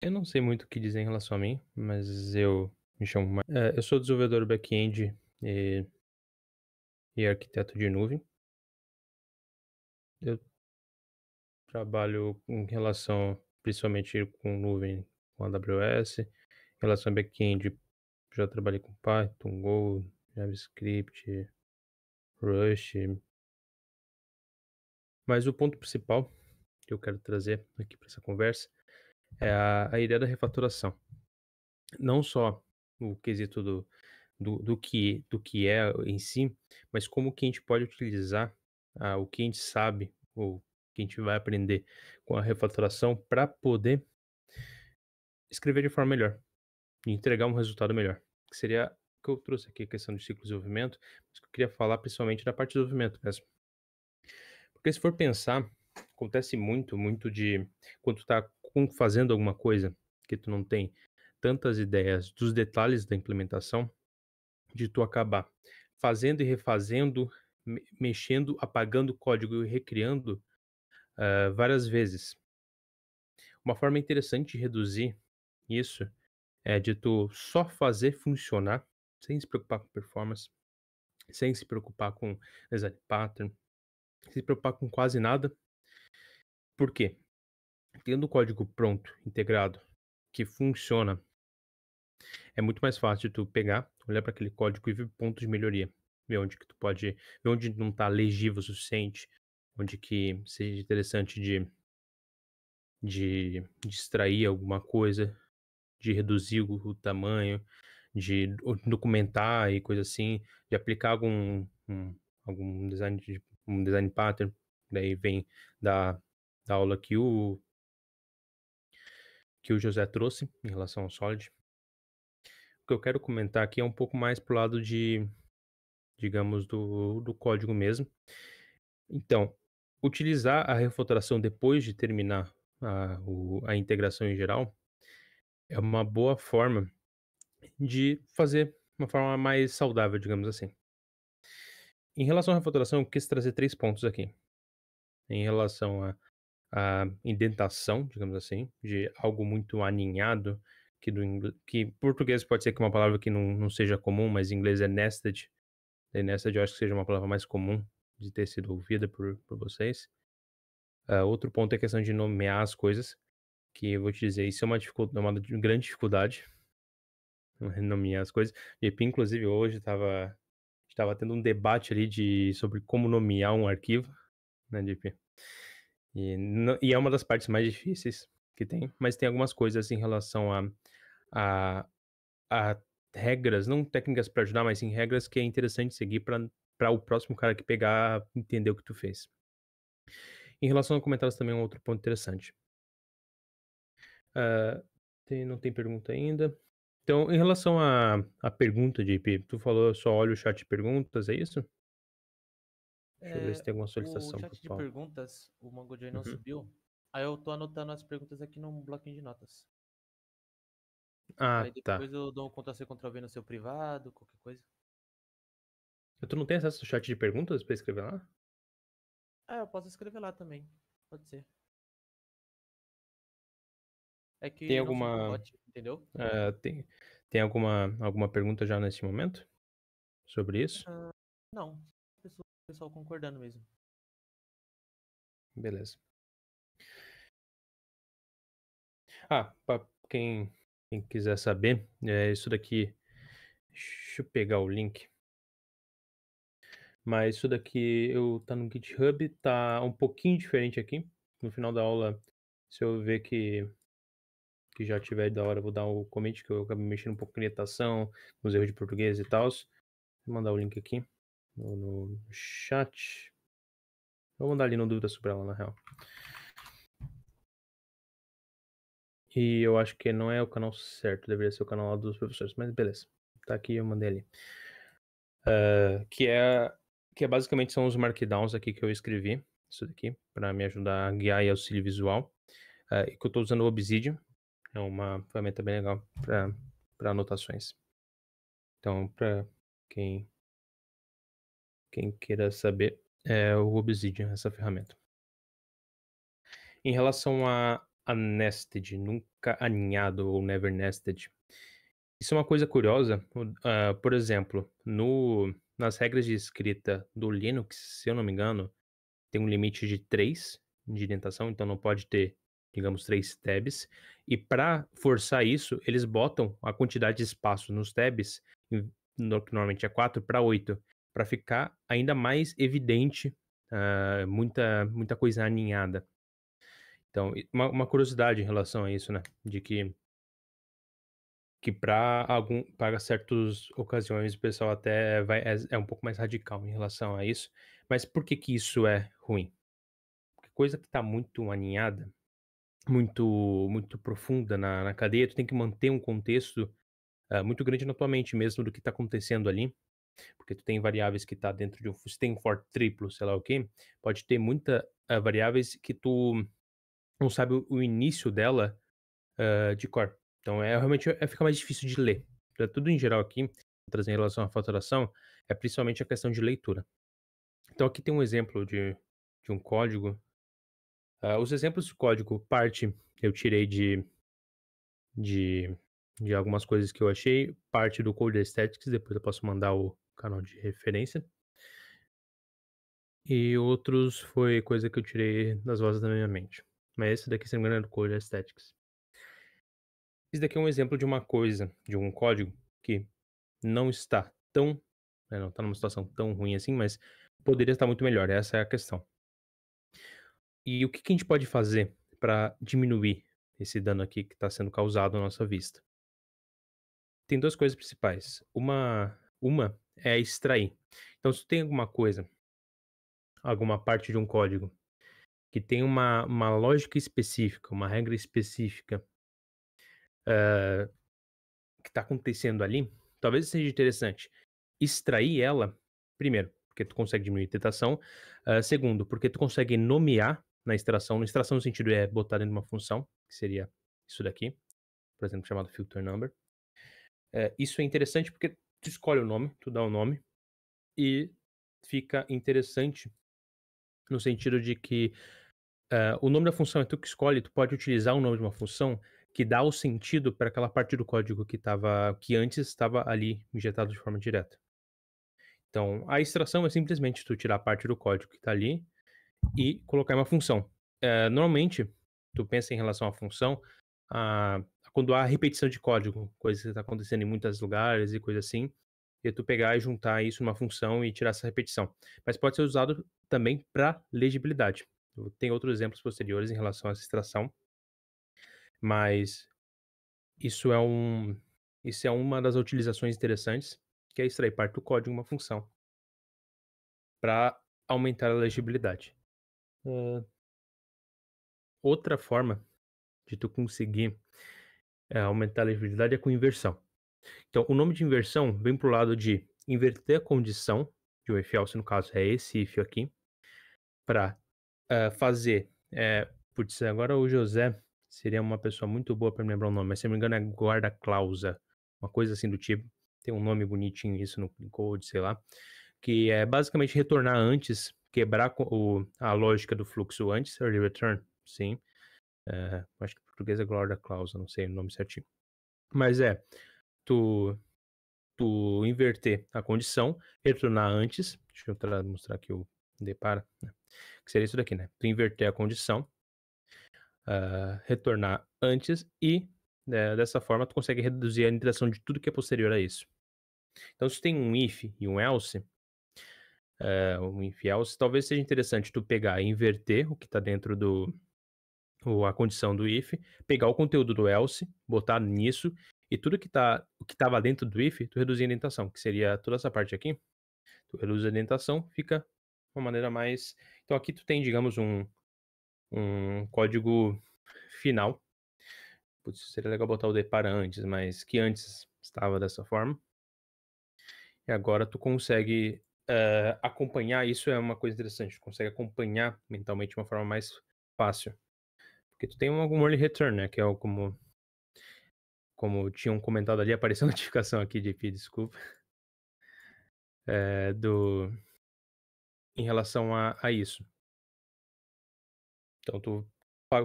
Eu não sei muito o que dizer em relação a mim, mas eu me chamo eu sou desenvolvedor back-end e e arquiteto de nuvem. Eu trabalho em relação principalmente com nuvem, com AWS. Em relação a back-end, já trabalhei com Python, Go, JavaScript, Rust, mas o ponto principal que eu quero trazer aqui para essa conversa é a ideia da refatoração. Não só o quesito do que é em si, mas como que a gente pode utilizar, o que a gente sabe ou que a gente vai aprender com a refatoração para poder escrever de forma melhor e entregar um resultado melhor. Que seria o que eu trouxe aqui, a questão de ciclo de desenvolvimento, mas que eu queria falar principalmente da parte de desenvolvimento mesmo. Porque se for pensar, acontece muito de quando tu tá fazendo alguma coisa que tu não tem tantas ideias dos detalhes da implementação, de tu acabar fazendo e refazendo, mexendo, apagando o código e recriando, várias vezes. Uma forma interessante de reduzir isso é de tu só fazer funcionar, sem se preocupar com performance, sem se preocupar com design pattern, sem se preocupar com quase nada. Por quê? Tendo o código pronto, integrado, que funciona, é muito mais fácil de tu pegar, olhar para aquele código e ver pontos de melhoria. Ver onde que tu pode ver onde não está legível o suficiente, onde que seja interessante de extrair alguma coisa, de reduzir o tamanho, de documentar e coisa assim, de aplicar algum um design pattern, daí vem da da aula que o José trouxe em relação ao Solid. O que eu quero comentar aqui é um pouco mais pro lado de, digamos, do código mesmo. Então, utilizar a refatoração depois de terminar a integração em geral é uma boa forma de fazer uma forma mais saudável, digamos assim. Em relação à refatoração, eu quis trazer 3 pontos aqui. Em relação à indentação, digamos assim, de algo muito aninhado, que em português pode ser que uma palavra que não seja comum, mas em inglês é nested. E nested eu acho que seja uma palavra mais comum de ter sido ouvida por vocês. Outro ponto é a questão de nomear as coisas, que eu vou te dizer, isso é uma grande dificuldade, nomear as coisas. JP, inclusive, hoje estava tendo um debate ali sobre como nomear um arquivo, né, JP? E é uma das partes mais difíceis que tem, mas tem algumas coisas em relação a a regras, não técnicas para ajudar, mas sim regras que é interessante seguir para o próximo cara que pegar entender o que tu fez. Em relação a comentários também é um outro ponto interessante. Ah, não tem pergunta ainda. Então, em relação à pergunta, JP, tu falou só olha o chat de perguntas, é isso? Deixa eu ver se É, tem alguma o solicitação para chat o de Paulo. perguntas, o MangoJay não Uhum. subiu. Aí eu tô anotando as perguntas aqui num bloquinho de notas. Aí Ah, tá. depois eu dou um Ctrl-C, Ctrl-V no seu privado, qualquer coisa. Tu não tem acesso ao chat de perguntas para escrever lá? Ah, eu posso escrever lá também. Pode ser. É Tem que não subiu o alguma, bot, entendeu? ah, tem, tem alguma pergunta já nesse momento sobre isso? Ah, não. O pessoal concordando mesmo. Beleza. Para quem quiser saber, isso daqui, deixa eu pegar o link, mas isso daqui tá no GitHub, tá um pouquinho diferente aqui. No final da aula, se eu ver que já tiver da hora, eu vou dar o commit, que eu acabei mexendo um pouco com orientação, nos erros de português e tal. Vou mandar o link aqui no chat. Eu vou mandar ali no dúvida sobre ela, na real. E eu acho que não é o canal certo, deveria ser o canal lá dos professores, mas beleza. Tá aqui, eu mandei ali. Que é basicamente são os markdowns aqui que eu escrevi, isso daqui, para me ajudar a guiar e auxílio visual. E que eu estou usando o Obsidian, é uma ferramenta bem legal para anotações. Então, para quem, quem queira saber, é o Obsidian, essa ferramenta. Em relação unnested, nunca aninhado ou never nested. Isso é uma coisa curiosa, por exemplo, no nas regras de escrita do Linux, se eu não me engano, tem um limite de 3 de indentação, então não pode ter, digamos, 3 tabs, e para forçar isso, eles botam a quantidade de espaço nos tabs, que normalmente é 4 para 8, para ficar ainda mais evidente, muita coisa aninhada. Então, uma curiosidade em relação a isso, né, de que para certas ocasiões o pessoal até é um pouco mais radical em relação a isso, mas por que que isso é ruim? Porque coisa que está muito aninhada, muito profunda na cadeia, tu tem que manter um contexto, muito grande na tua mente mesmo do que está acontecendo ali, porque tu tem variáveis que tá dentro de se tem um for triplo, sei lá o quê, pode ter muita, variáveis que tu não sabe o início dela, de cor. Então realmente fica mais difícil de ler. Então tudo em geral aqui, trazer em relação à faturação, é principalmente a questão de leitura. Então aqui tem um exemplo de um código. Os exemplos de código parte eu tirei de de algumas coisas que eu achei, parte do Code Aesthetics, depois eu posso mandar o canal de referência. E outros foi coisa que eu tirei das vozes da minha mente. Mas esse daqui, se não me engano, é do Code Aesthetics. Esse daqui é um exemplo de uma coisa, de um código que não está tão, não está numa situação tão ruim assim, mas poderia estar muito melhor, essa é a questão. E o que que a gente pode fazer para diminuir esse dano aqui que está sendo causado à nossa vista? Tem 2 coisas principais. Uma é extrair. Então se tu tem alguma coisa, alguma parte de um código que tem uma lógica específica, uma regra específica, que está acontecendo ali, talvez seja interessante extrair ela, primeiro, porque tu consegue diminuir a tentação, segundo, porque tu consegue nomear na extração no sentido é botar dentro de uma função, que seria isso daqui, por exemplo, chamado filter number. Isso é interessante porque tu escolhe o nome, tu dá o nome, e fica interessante no sentido de que, o nome da função é tu que escolhe, tu pode utilizar o nome de uma função que dá o sentido para aquela parte do código que antes estava ali injetado de forma direta. Então, a extração é simplesmente tu tirar a parte do código que está ali e colocar em uma função. Normalmente, tu pensa em relação à função, ah, quando há repetição de código, coisa que está acontecendo em muitos lugares e coisa assim, e tu pegar e juntar isso numa função e tirar essa repetição. Mas pode ser usado também para legibilidade. Tem outros exemplos posteriores em relação a essa extração, mas isso é um isso é uma das utilizações interessantes, que é extrair parte do código em uma função, para aumentar a legibilidade. Hã, outra forma de tu conseguir, aumentar a legibilidade é com inversão. Então, o nome de inversão vem para o lado de inverter a condição de um if else, no caso é esse if aqui, para fazer, putz, agora o José seria uma pessoa muito boa para me lembrar o nome, mas se não me engano é guarda-clausa, uma coisa assim do tipo. Tem um nome bonitinho isso no code, sei lá, que é basicamente retornar antes, quebrar a lógica do fluxo antes, early return, sim. Acho que em português é guarda-clausa, não sei o nome certinho. Mas tu inverter a condição, retornar antes, deixa eu mostrar aqui o depara, né, que seria isso daqui, né, tu inverter a condição, retornar antes e, dessa forma tu consegue reduzir a interação de tudo que é posterior a isso. Então se tem um if e um if else, talvez seja interessante tu pegar e inverter o que está dentro a condição do if, pegar o conteúdo do else, botar nisso, e tudo o que estava dentro do if, tu reduzir a indentação, que seria toda essa parte aqui, tu reduz a indentação, fica uma maneira mais. Então aqui tu tem, digamos, um código final. Putz, seria legal botar o depara antes, mas que antes estava dessa forma. E agora tu consegue acompanhar, isso é uma coisa interessante, tu consegue acompanhar mentalmente de uma forma mais fácil. Porque tu tem algum early return, né, que é o como tinham comentado ali, apareceu a notificação aqui de IP, desculpa, do em relação a isso. Então tu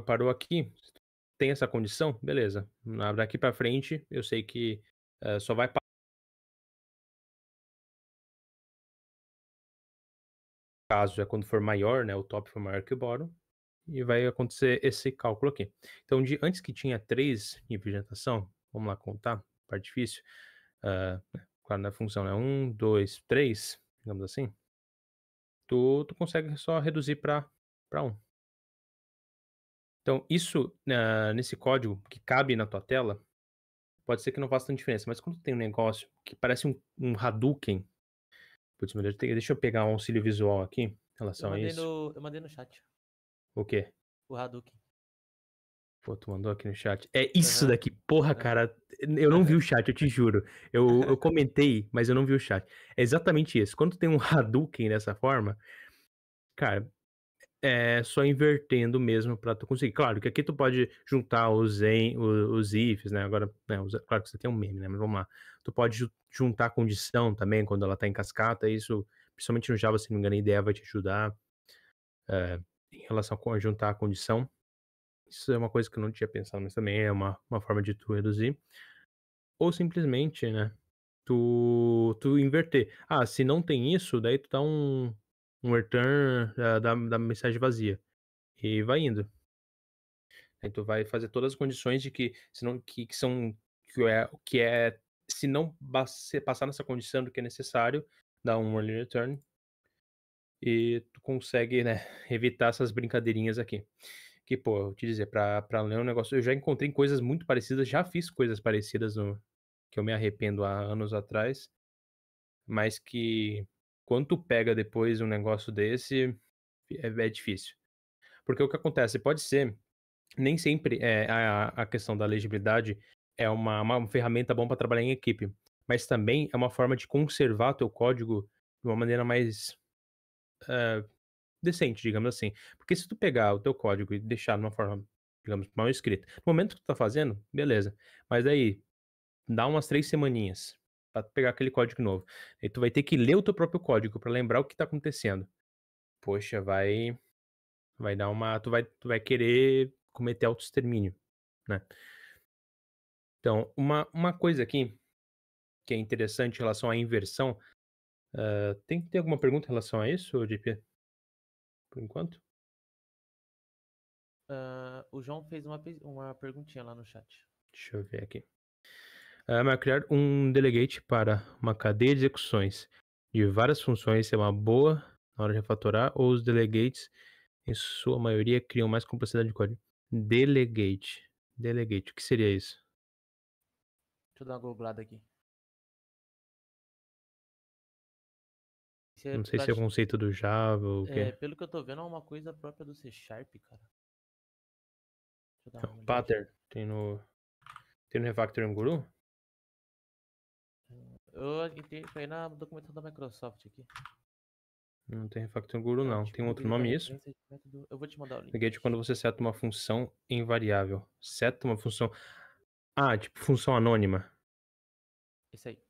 parou aqui, tem essa condição, beleza. Daqui para frente, eu sei que só vai caso é quando for maior, né, o top for maior que o bottom, e vai acontecer esse cálculo aqui. Então, antes que tinha 3 níveis de orientação, vamos lá contar, parte difícil, claro, na função, né, 1, 2, 3, digamos assim, tu consegue só reduzir para 1. Então isso, nesse código que cabe na tua tela, pode ser que não faça tanta diferença, mas quando tu tem um negócio que parece um Hadouken, putz, meu Deus, deixa eu pegar um auxílio visual aqui em Eu relação a mandei isso. no, eu mandei no chat. O quê? O Hadouken. Pô, tu mandou aqui no chat. É isso Aham. daqui. Porra, Aham. cara, eu não vi o chat, eu te juro. Eu comentei, mas eu não vi o chat. É exatamente isso. Quando tu tem um Hadouken dessa forma, cara, é só invertendo mesmo pra tu conseguir. Claro que aqui tu pode juntar os ifs, né? Agora, né, claro que isso aqui é um meme, né? Mas vamos lá. Tu pode juntar a condição também quando ela tá em cascata. Isso, principalmente no Java, se não me engano, a ideia vai te ajudar em relação a juntar a condição. Isso é uma coisa que eu não tinha pensado, mas também é uma forma de tu reduzir. Ou simplesmente, né, tu inverter. Ah, se não tem isso, daí tu dá um return da mensagem vazia. E vai indo. Aí tu vai fazer todas as condições de que se não que são que é se não se passar nessa condição do que é necessário, dá um early return e tu consegue, né, evitar essas brincadeirinhas aqui. Que, pô, eu te dizer, pra ler um negócio eu já encontrei coisas muito parecidas, já fiz coisas parecidas no que eu me arrependo há anos atrás, mas que quando tu pega depois um negócio desse, é difícil. Porque o que acontece, pode ser nem sempre a questão da legibilidade é uma ferramenta bom para trabalhar em equipe, mas também é uma forma de conservar teu código de uma maneira mais, decente, digamos assim. Porque se tu pegar o teu código e deixar de uma forma, digamos, mal escrita, no momento que tu tá fazendo, beleza, mas aí dá umas 3 semaninhas pra tu pegar aquele código novo, aí tu vai ter que ler o teu próprio código pra lembrar o que tá acontecendo. Poxa, vai dar uma tu vai querer cometer autoextermínio, né. Então, uma coisa aqui que é interessante em relação à inversão, tem alguma pergunta em relação a isso, JP? Por enquanto? O João fez uma perguntinha lá no chat. Deixa eu ver aqui. Mas criar um delegate para uma cadeia de execuções de várias funções é uma boa na hora de refatorar, ou os delegates, em sua maioria, criam mais complexidade de código? Delegate. Delegate, o que seria isso? Deixa eu dar uma googlada aqui. Isso é Não sei se é o conceito do Java ou o quê. pelo que eu tô vendo, é uma coisa própria do C Sharp, cara. Deixa eu dar É uma um olhadinha. pattern. Tem no Refactoring Guru? Eu entrei foi na documentação da Microsoft aqui. Não tem Refactoring Guru, não. Tem outro Disponibilidade da nome isso? referência de método. Eu vou te mandar o link. Delegate é quando você seta uma função em variável. Seta uma função... Ah, tipo função anônima. Esse aí.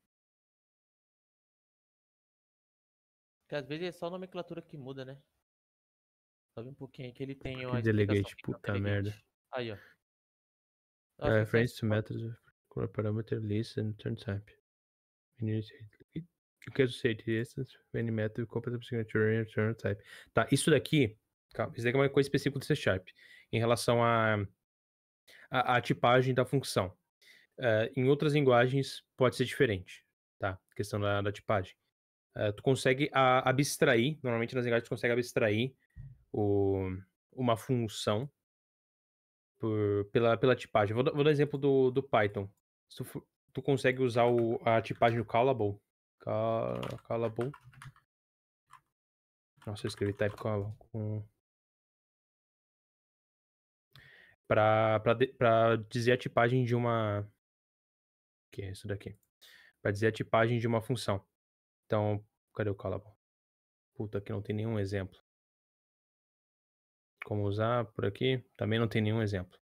Porque às vezes é só a nomenclatura que muda, né? Sobe um pouquinho aí que ele tem Que uma explicação. delegate, O que é um puta merda. delegate? Aí, ó. Nossa, isso é Reference to só. methods of core parameter list and return type. You can associate instance any method compatible signature and return type. Tá, isso daqui, calma, isso daqui é uma coisa específica do C Sharp, em relação à tipagem da função. Em outras linguagens pode ser diferente, tá? Questão da tipagem. Tu consegue abstrair, normalmente nas linguagens tu consegue abstrair uma função pela tipagem. Vou dar exemplo do Python. Se tu consegue usar a tipagem do callable. Callable. Nossa, eu escrevi type pra dizer a tipagem de uma. Que é isso daqui? Pra dizer a tipagem de uma função. Então, cadê o callable? Puta, aqui não tem nenhum exemplo. Como usar por aqui? Também não tem nenhum exemplo.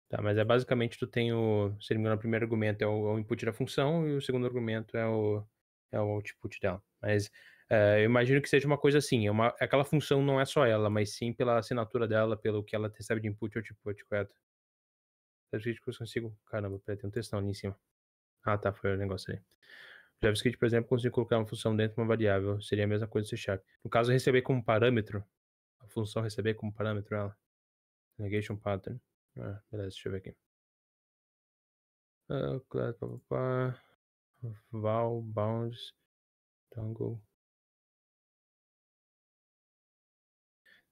Tá, mas é basicamente tu tem se não me engano, o primeiro argumento é o input da função e o segundo argumento é o output dela. Mas eu imagino que seja uma coisa assim, aquela função não é só ela, mas sim pela assinatura dela, pelo que ela recebe de input e output, correto? JavaScript eu consigo... Caramba, peraí, tem um textão ali em cima. Ah, tá, foi o negócio ali. JavaScript, por exemplo, consigo colocar uma função dentro de uma variável. Seria a mesma coisa do C Sharp. No caso, receber como parâmetro, a função receber como parâmetro ela. Negation pattern. Ah, beleza, deixa eu ver aqui. Class, val, bounds, toggle.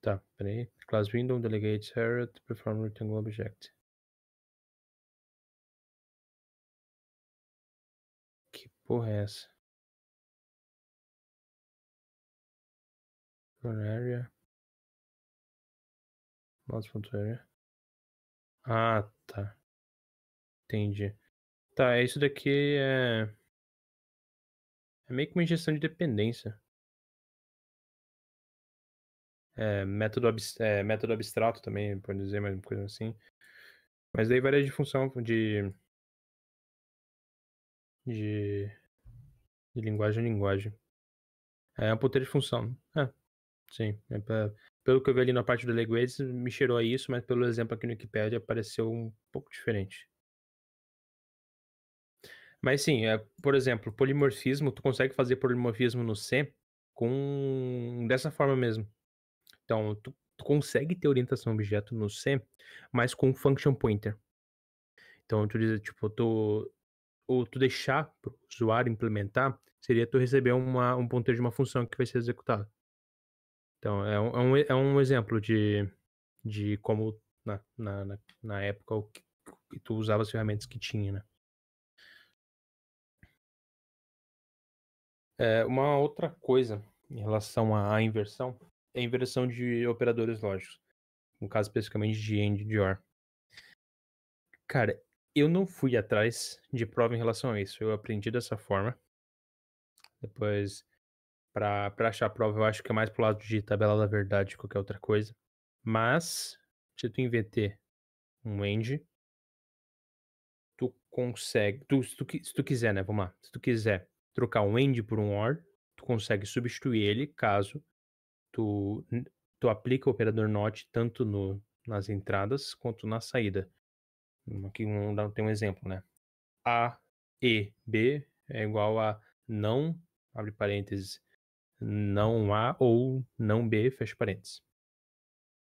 Tá, peraí. Class window delegates inherit perform rectangle object. Que porra é essa? Run area. Mouse.area. Ah, tá. Entendi. Tá, isso daqui é meio que uma injeção de dependência. Método abstrato também, pode dizer, mais uma coisa assim. Mas daí varia de função de, de linguagem a linguagem. É um ponteiro de função. Sim. Pelo que eu vi ali na parte do Leguedes, me cheirou a isso, mas pelo exemplo aqui no Wikipedia pareceu um pouco diferente. Mas sim, por exemplo, polimorfismo, tu consegue fazer polimorfismo no C dessa forma mesmo. Então, tu consegue ter orientação a objeto no C, mas com function pointer. Então, tu diz, tipo, tu deixar pro usuário implementar, seria tu receber um ponteiro de uma função que vai ser executada. Então, é um exemplo de como na época que tu usava as ferramentas que tinha, né? Uma outra coisa em relação à inversão é a inversão de operadores lógicos. No caso, especificamente de AND e de OR. Cara, eu não fui atrás de prova em relação a isso. Eu aprendi dessa forma. Depois, pra achar a prova, eu acho que é mais pro lado de tabela da verdade que qualquer outra coisa. Mas, se tu inverter um AND, tu consegue... Se tu quiser, né? Vamos lá. Se tu quiser trocar um AND por um OR, tu consegue substituir ele caso tu aplica o operador NOT tanto nas entradas quanto na saída. Aqui tem um exemplo, né? A, E, B é igual a não, abre parênteses, não A ou não B, fecha parênteses.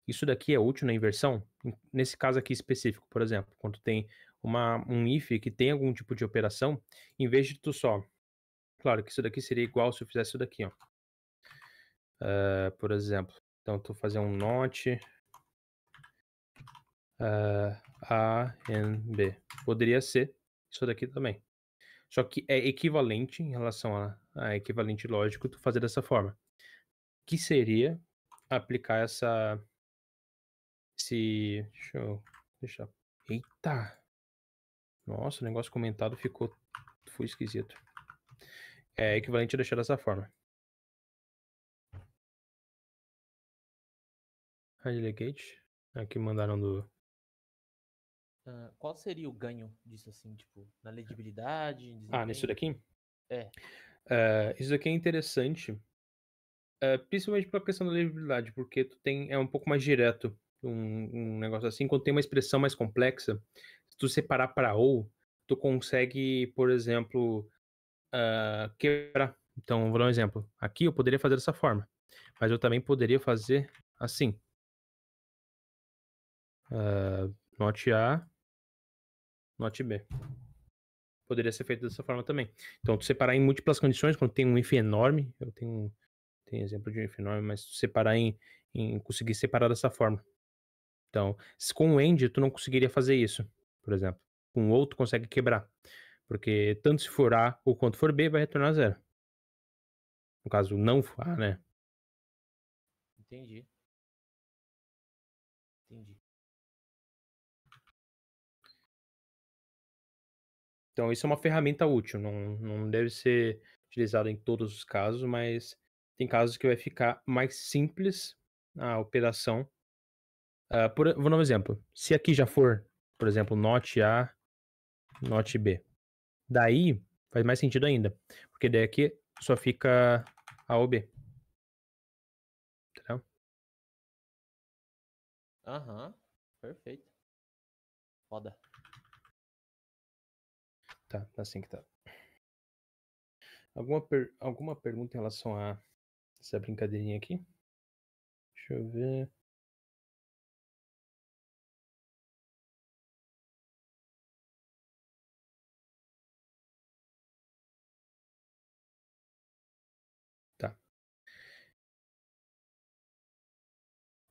Isso daqui é útil na inversão? Nesse caso aqui específico, por exemplo, quando tem um if que tem algum tipo de operação, em vez de tu só... Claro que isso daqui seria igual se eu fizesse isso daqui, ó. Por exemplo, então tu fazer um not A, N, B. Poderia ser isso daqui também. Só que é equivalente em relação a equivalente lógico tu fazer dessa forma. Que seria aplicar deixa eu deixar. Eita! Nossa, o negócio comentado foi esquisito. É equivalente a deixar dessa forma. Delegate. Aqui mandaram do... Qual seria o ganho disso, assim, tipo, na legibilidade, em nisso desempenho? daqui? É. Isso daqui é interessante, principalmente pela questão da legibilidade, porque é um pouco mais direto um negócio assim. Quando tem uma expressão mais complexa, se tu separar para ou, tu consegue, por exemplo, quebrar. Então, vou dar um exemplo. Aqui eu poderia fazer dessa forma, mas eu também poderia fazer assim. Not A, not B. Poderia ser feito dessa forma também. Então, tu separar em múltiplas condições, quando tem um if enorme, tem exemplo de um if enorme, mas tu separar conseguir separar dessa forma. Então, com o end, tu não conseguiria fazer isso, por exemplo. Com o ou, tu consegue quebrar. Porque tanto se for A ou quanto for B, vai retornar zero. No caso, não for A, né? Entendi. Então, isso é uma ferramenta útil. Não deve ser utilizado em todos os casos, mas tem casos que vai ficar mais simples a operação. Vou dar um exemplo. Se aqui já for, por exemplo, not A, not B. Daí faz mais sentido ainda. Porque daí aqui só fica A ou B. Entendeu? Aham. Perfeito. Foda. Tá assim que tá. Alguma pergunta em relação a essa brincadeirinha aqui? Deixa eu ver. Tá.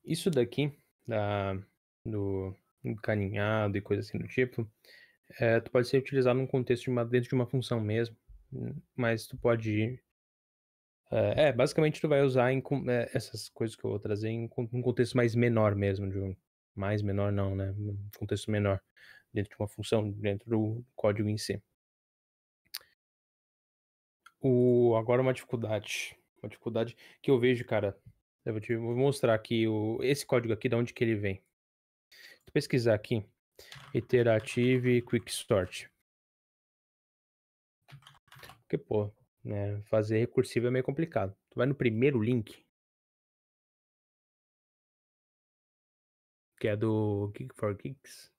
Isso daqui da do encaninhado e coisa assim do tipo, tu pode ser utilizado num contexto dentro de uma função mesmo, mas tu pode basicamente tu vai usar essas coisas que eu vou trazer num contexto mais menor mesmo, mais menor não, né, num contexto menor, dentro de uma função, dentro do código em si. Agora uma dificuldade que eu vejo, cara, vou mostrar aqui esse código aqui, da onde que ele vem. Se tu pesquisar aqui, Iterative Quicksort, porque, pô, né, fazer recursivo é meio complicado. Tu vai no primeiro link, que é do Geek for Geeks,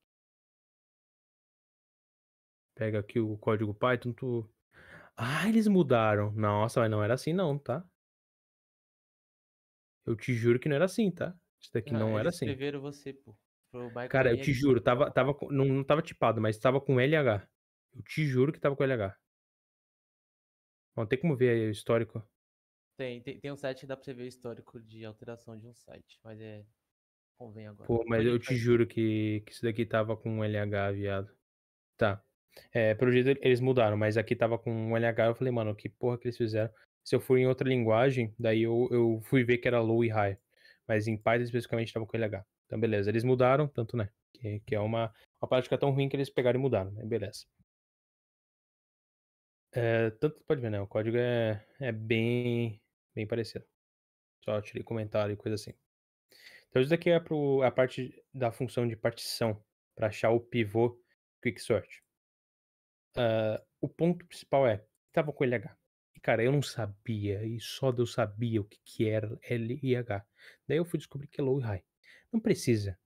pega aqui o código Python, eles mudaram. Nossa, mas não era assim não, tá? Eu te juro que não era assim, tá? Isso daqui Ah, não era eles assim. escreveram você, pô. Pro Michael Cara, eu te Henry. juro, não tava tipado, mas tava com LH. Eu te juro que tava com LH. Não tem como ver aí o histórico. Tem um site que dá pra você ver o histórico de alteração de um site, mas convém agora. Pô, mas Depois a eu gente te faz. juro que isso daqui tava com LH, viado. Tá. Pelo jeito eles mudaram, mas aqui tava com um LH, eu falei: "Mano, que porra que eles fizeram?". Se eu for em outra linguagem, daí eu fui ver que era low e high, mas em Python especificamente tava com LH. Então beleza, eles mudaram, tanto, né, que é uma prática tão ruim que eles pegaram e mudaram, né, beleza. Tanto pode ver, né, o código é bem parecido. Só tirei comentário e coisa assim. Então isso daqui é a parte da função de partição, para achar o pivô quicksort. O ponto principal estava com LH. E cara, eu não sabia, e só Deus sabia o que que era L e H. Daí eu fui descobrir que é low e high. Não precisa,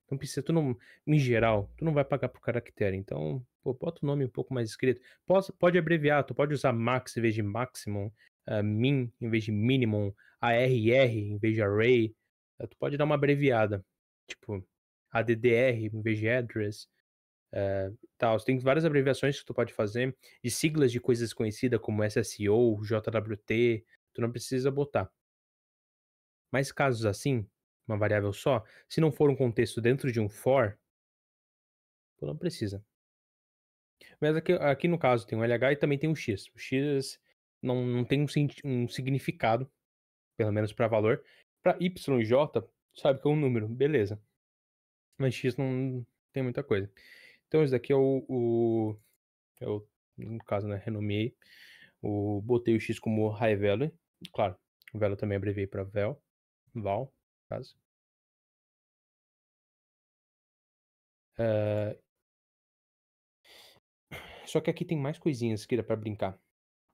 em geral, tu não vai pagar por caractere, então, pô, bota o nome um pouco mais escrito. Pode abreviar, tu pode usar max em vez de maximum, min em vez de minimum, arr em vez de array, tu pode dar uma abreviada, tipo, addr em vez de address, tal. Tem várias abreviações que tu pode fazer, de siglas de coisas conhecidas como SSO, JWT, tu não precisa botar. Mas casos assim, uma variável só, se não for um contexto dentro de um for, tu não precisa. Mas aqui no caso tem um LH e também tem um X. O X não tem um significado, pelo menos para valor. Para Y e J, sabe que é um número, beleza. Mas X não tem muita coisa. Então esse daqui é eu, no caso, né, renomeei. Botei o X como high value. Claro, o value também abreviei para val, no caso. Só que aqui tem mais coisinhas que dá para brincar.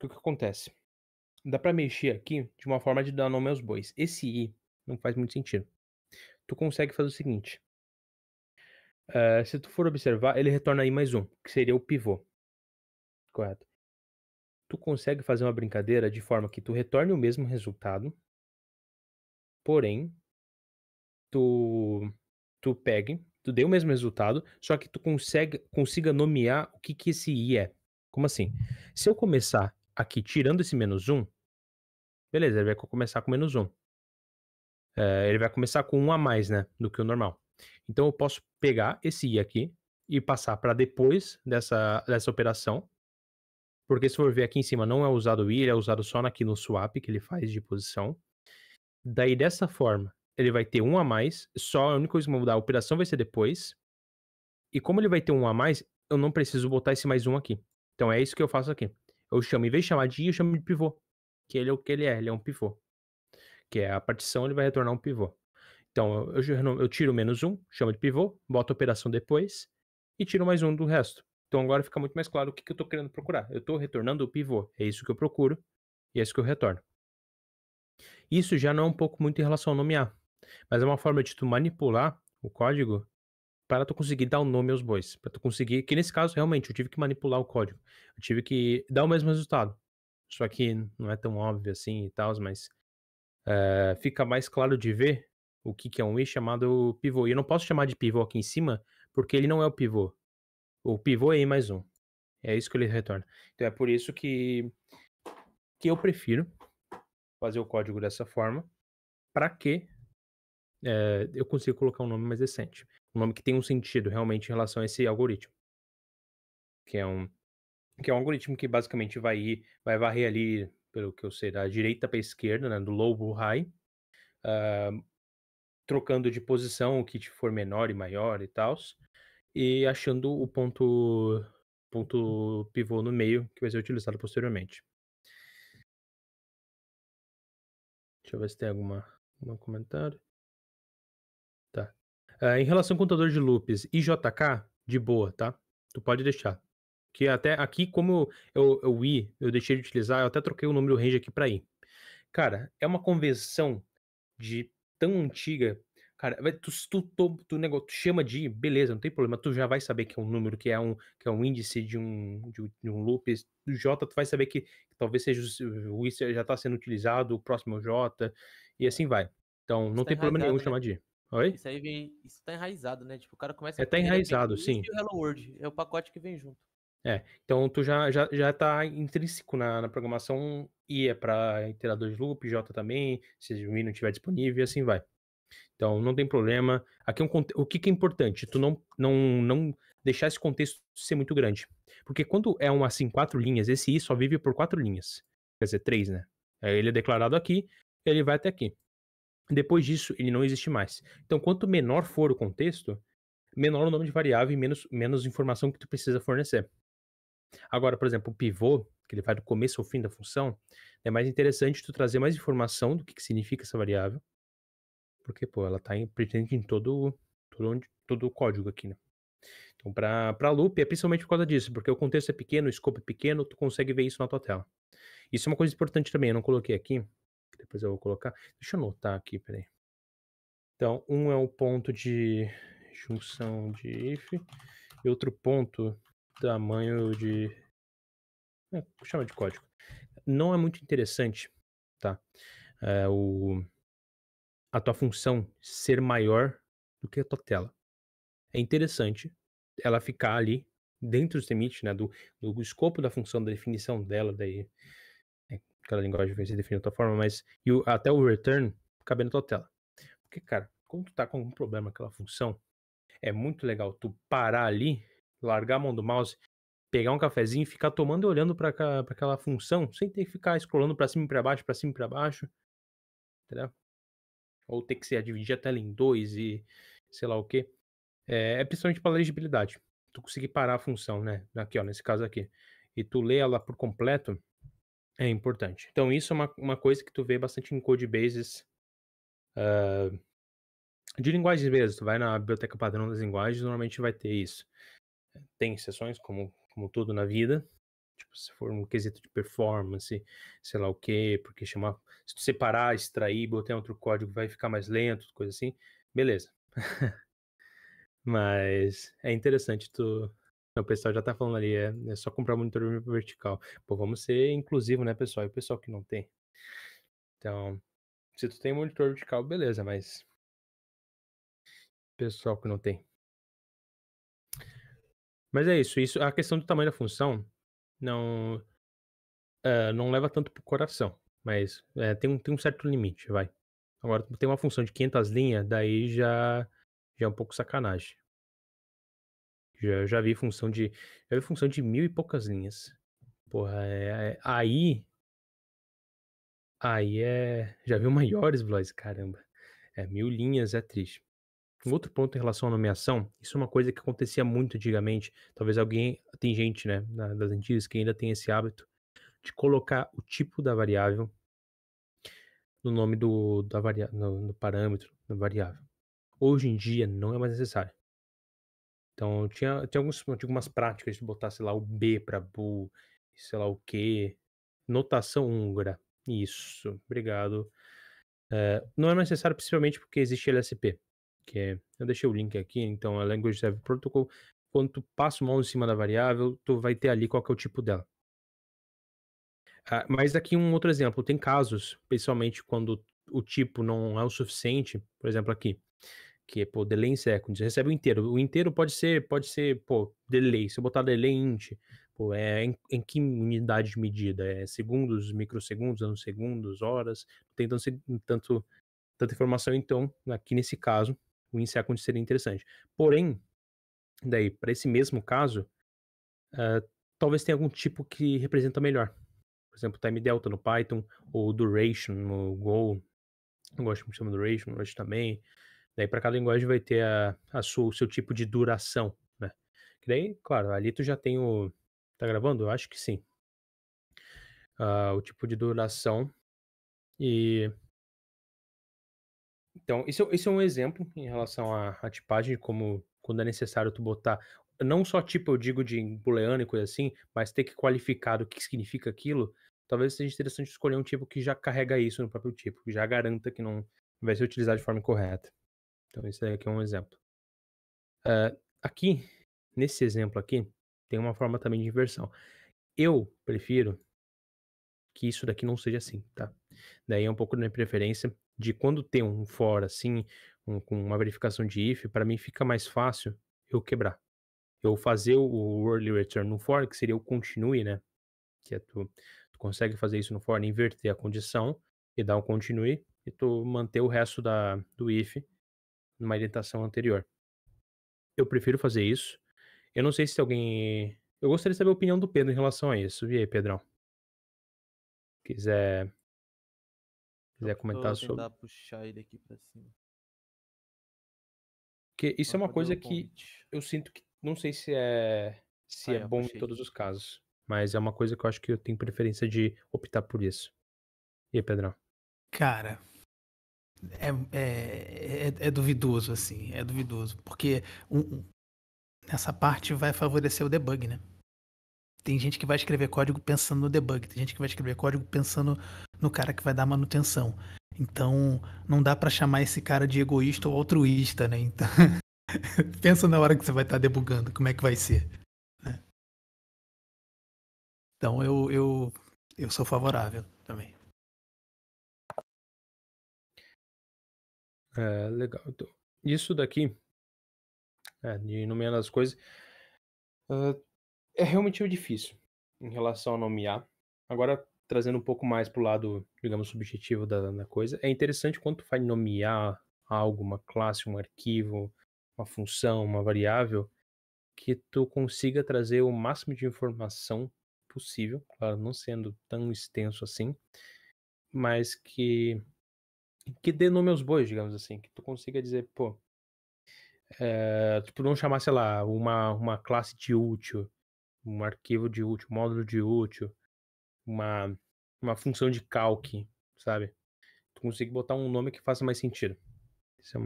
O que acontece? Dá para mexer aqui de uma forma de dar nome aos bois. Esse i não faz muito sentido. Tu consegue fazer o seguinte. Se tu for observar, ele retorna i mais um, que seria o pivô. Correto? Tu consegue fazer uma brincadeira de forma que tu retorne o mesmo resultado, porém tu dê o mesmo resultado, só que tu consiga nomear o que esse i é. Como assim? Se eu começar aqui tirando esse menos um, beleza, ele vai começar com menos um. Ele vai começar com um a mais, né, do que o normal. Então eu posso pegar esse i aqui e passar para depois dessa operação, porque se for ver aqui em cima não é usado o i, ele é usado só aqui no swap que ele faz de posição. Daí dessa forma, ele vai ter um a mais, só a única coisa que vai mudar, a operação vai ser depois. E como ele vai ter um a mais, eu não preciso botar esse mais um aqui. Então é isso que eu faço aqui. Eu chamo, em vez de chamar de i, eu chamo de pivô. Que ele é o que ele é um pivô. Que é a partição, ele vai retornar um pivô. Então eu tiro o menos um, chamo de pivô, boto a operação depois e tiro mais um do resto. Então agora fica muito mais claro o que eu estou querendo procurar. Eu estou retornando o pivô. É isso que eu procuro e é isso que eu retorno. Isso já não é um pouco muito em relação ao nomear, mas é uma forma de tu manipular o código para tu conseguir dar o nome aos bois, para tu conseguir que nesse caso, realmente, eu tive que manipular o código, eu tive que dar o mesmo resultado, só que não é tão óbvio assim e tals, mas, fica mais claro de ver o que que é um i chamado pivô, e eu não posso chamar de pivô aqui em cima, porque ele não é o pivô é i mais um, é isso que ele retorna. Então é por isso que eu prefiro fazer o código dessa forma, para que, eu consiga colocar um nome mais decente, um nome que tenha um sentido realmente em relação a esse algoritmo, que é um que é um algoritmo que basicamente vai varrer ali, pelo que eu sei, da direita para a esquerda, né, do low para o high, trocando de posição o que for menor e maior e tals, e achando o ponto pivô no meio, que vai ser utilizado posteriormente. Deixa eu ver se tem algum comentário. Tá. Em relação ao contador de loops e JK, de boa, tá? Tu pode deixar. Que até aqui, como eu deixei de utilizar, eu até troquei o nome do range aqui pra i. Cara, é uma convenção de tão antiga, cara, tu chama de beleza, não tem problema, tu já vai saber que é um número, que é um índice de um loop, do J tu vai saber que talvez seja o I já está sendo utilizado, o próximo é o J, e assim vai. Então Isso não tá tem problema nenhum enraizado, né? chamar de oi? Isso tá enraizado, né? Tipo, o cara começa Tá de repente enraizado, o If sim. e o Hello World. É o pacote que vem junto. Então tu já tá intrínseco na programação, I é para iterador de loop, J também, se o I não estiver disponível e assim vai. Então não tem problema. Aqui é o que que é importante? Tu não deixar esse contexto ser muito grande. Porque quando é assim, 4 linhas, esse i só vive por 4 linhas. Quer dizer, 3, né. Ele é declarado aqui, ele vai até aqui. Depois disso, ele não existe mais. Então quanto menor for o contexto, menor o nome de variável e menos informação que tu precisa fornecer. Agora, por exemplo, o pivô, que ele vai do começo ao fim da função, é mais interessante tu trazer mais informação do que significa essa variável, porque, pô, ela tá presente em todo o código aqui, né. Então pra loop é principalmente por causa disso, porque o contexto é pequeno, o escopo é pequeno, tu consegue ver isso na tua tela. Isso é uma coisa importante também, eu não coloquei aqui, depois eu vou colocar. Deixa eu anotar aqui, espera aí. Então, um é o ponto de junção de if, e outro ponto, tamanho de chama de código. Não é muito interessante, tá, o a tua função ser maior do que a tua tela. É interessante ela ficar ali dentro dos limites, né, do escopo da função, da definição dela, daí, cada linguagem vai se definir de outra forma, mas até o return caber na tua tela. Porque, cara, quando tu tá com algum problema com aquela função, é muito legal tu parar ali, largar a mão do mouse, pegar um cafezinho e ficar tomando e olhando pra aquela função, sem ter que ficar scrollando pra cima e pra cima e pra baixo, entendeu? Ou ter que se dividir a tela em 2 e sei lá o quê. Principalmente para legibilidade. Tu conseguir parar a função, né, aqui ó, nesse caso aqui, e tu lê ela por completo, é importante. Então isso é uma coisa que tu vê bastante em codebases, de linguagens mesmo, tu vai na biblioteca padrão das linguagens, normalmente vai ter isso. Tem exceções como tudo na vida, tipo, se for um quesito de performance, sei lá o quê, porque se tu separar, extrair, botar em outro código vai ficar mais lento, coisa assim, beleza. Mas é interessante o pessoal já tá falando ali, é só comprar monitor vertical. Pô, vamos ser inclusivo, né, pessoal? E o pessoal que não tem. Então, se tu tem monitor vertical, beleza, mas pessoal que não tem. Mas é isso, a questão do tamanho da função não, não leva tanto pro coração, mas, tem um certo limite, vai. Agora tem uma função de 500 linhas, daí já é um pouco sacanagem. Já vi função de 1000 e poucas linhas. Porra, aí já viu maiores, Blois? Caramba. 1000 linhas é triste. Um outro ponto em relação à nomeação, isso é uma coisa que acontecia muito antigamente, talvez tem gente, né, das antigas que ainda tem esse hábito de colocar o tipo da variável no nome no parâmetro da variável. Hoje em dia não é mais necessário. Então tinha algumas práticas de botar, sei lá, o B para bool, sei lá o quê, notação húngara. Isso, obrigado. Não é necessário principalmente porque existe LSP. eu deixei o link aqui, então a Language Service Protocol, quando tu passa o mouse em cima da variável, tu vai ter ali qual que é o tipo dela. Mas aqui um outro exemplo, tem casos, principalmente quando o tipo não é o suficiente, por exemplo aqui, que é, pô, delay in seconds, recebe o inteiro pode ser, pô, delay, se eu botar delay int, pô, em que unidade de medida? É segundos, microsegundos, nanosegundos, horas? Tem tanta informação, então, aqui nesse caso, o in seconds seria interessante. Porém, daí, para esse mesmo caso, hã, talvez tenha algum tipo que representa melhor. Por exemplo, time delta no Python, ou duration no Go, eu gosto muito de chamar duration, hoje também. Daí para cada linguagem vai ter o seu tipo de duração, né. Que daí, claro, ali tu já tem o tá gravando? Eu acho que sim. O tipo de duração e então, esse é um exemplo em relação à tipagem, como quando é necessário tu botar não só tipo, eu digo de booleano e coisa assim, mas ter que qualificar o que significa aquilo, talvez seja interessante escolher um tipo que já carrega isso no próprio tipo, que já garanta que não vai ser utilizado de forma correta. Então esse aqui é um exemplo. Aqui, nesse exemplo aqui, tem uma forma também de inversão. Eu prefiro que isso daqui não seja assim, tá? Daí é um pouco da minha preferência de quando tem um for assim, com uma verificação de if, para mim fica mais fácil eu quebrar. Eu fazer o early return no for, que seria o continue, né? Que é tu consegue fazer isso no for, inverter a condição e dar um continue e tu manter o resto do if numa indentação anterior. Eu prefiro fazer isso. Eu não sei se alguém. Eu gostaria de saber a opinião do Pedro em relação a isso. E aí, Pedrão? Quiser, Só quiser porque eu comentar sobre. tentar puxar ele aqui pra cima. Porque isso é Mas uma cadê o coisa que convite? eu sinto que não sei se é Aí, ó, bom em puxei. todos os casos, mas é uma coisa que eu acho que eu tenho preferência de optar por isso. E aí, Pedrão? Cara, é duvidoso, assim, é duvidoso. Porque nessa parte vai favorecer o debug, né? Tem gente que vai escrever código pensando no debug, tem gente que vai escrever código pensando no cara que vai dar manutenção. Então, não dá pra chamar esse cara de egoísta ou altruísta, né? Então, pensa na hora que você vai estar debugando, como é que vai ser, né? Então, eu sou favorável também. Legal. Então, isso daqui, de nomear as coisas, hã, é realmente difícil em relação a nomear. Agora, trazendo um pouco mais para o lado, digamos, subjetivo da coisa, é interessante quando tu vai nomear algo, uma classe, um arquivo, uma função, uma variável, que tu consiga trazer o máximo de informação possível, claro, não sendo tão extenso assim, mas que dê nome aos bois, digamos assim, que tu consiga dizer, pô, tipo, não chamar, sei lá, uma classe de útil, um arquivo de útil, um módulo de útil, uma uma função de calc, sabe? Tu consiga botar um nome que faça mais sentido. Isso é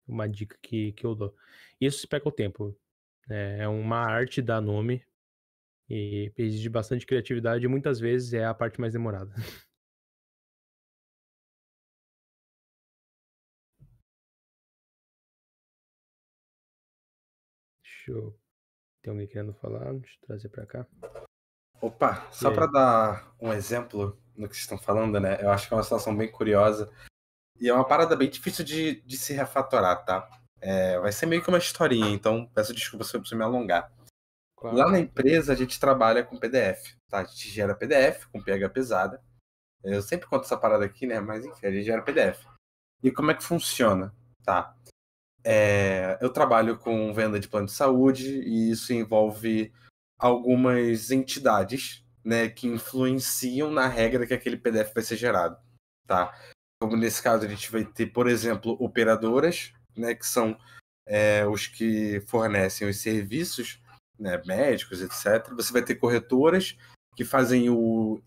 uma dica que eu dou. Isso se pega o tempo, é uma arte dar nome e exige bastante criatividade e muitas vezes é a parte mais demorada. Deixa eu tem alguém querendo falar? Deixa eu trazer pra cá. Opa, E só para aí? dar um exemplo no que vocês estão falando, né? Eu acho que é uma situação bem curiosa e é uma parada bem difícil de se refatorar, tá? Vai ser meio que uma historinha, então peço desculpa se eu me alongar. Claro, Lá na claro. empresa a gente trabalha com PDF, tá? A gente gera PDF com PH pesada. Eu sempre conto essa parada aqui, né? Mas enfim, a gente gera PDF. E como é que funciona, tá? Eu trabalho com venda de plano de saúde e isso envolve algumas entidades, né, que influenciam na regra que aquele PDF vai ser gerado, tá? Como nesse caso a gente vai ter, por exemplo, operadoras, né, que são os que fornecem os serviços, né, médicos, etc. Você vai ter corretoras que fazem o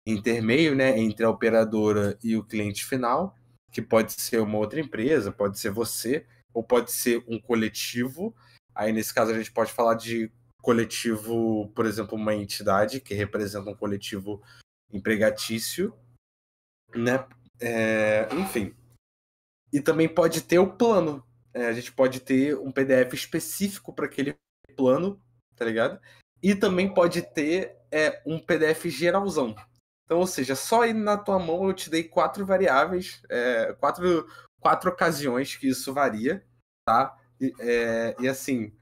intermeio, né, entre a operadora e o cliente final, que pode ser uma outra empresa, pode ser você, ou pode ser um coletivo. Aí, nesse caso, a gente pode falar de coletivo, por exemplo, uma entidade que representa um coletivo empregatício, né? Enfim. E também pode ter o plano. A gente pode ter um PDF específico para aquele plano, tá ligado? E também pode ter um PDF geralzão. Então, ou seja, só aí na tua mão eu te dei 4 variáveis, quatro ocasiões que isso varia, tá? E assim,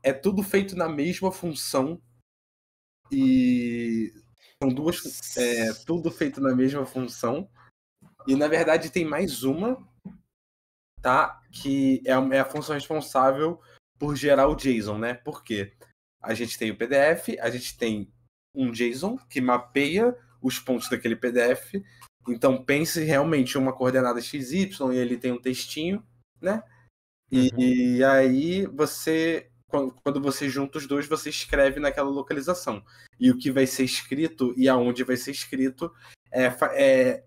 é tudo feito na mesma função e são tudo feito na mesma função. E na verdade tem mais uma, tá? Que é a função responsável por gerar o JSON, né? Por quê? A gente tem o PDF, a gente tem um JSON que mapeia os pontos daquele PDF. Então pense realmente em uma coordenada XY e ele tem um textinho, né? E aí você, quando você junta os dois, você escreve naquela localização. E o que vai ser escrito e aonde vai ser escrito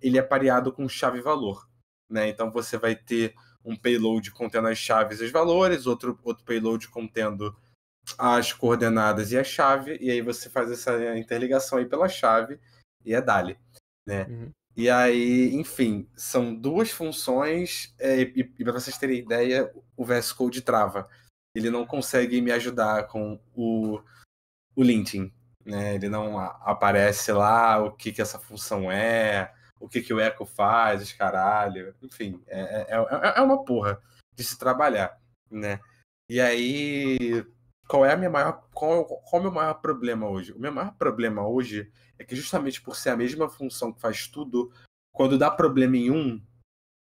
ele é pareado com chave-valor, né? Então você vai ter um payload contendo as chaves e os valores, outro payload contendo as coordenadas e a chave, e aí você faz essa interligação aí pela chave e é dali, né? E aí, enfim, são 2 funções, e para vocês terem ideia, o VS Code trava. Ele não consegue me ajudar com o linting, né? Ele não aparece lá o que essa função o que o echo faz, os caralho. Enfim, é uma porra de se trabalhar, né? E aí, qual é o meu maior problema hoje? O meu maior problema hoje é que justamente por ser a mesma função que faz tudo, quando dá problema em um,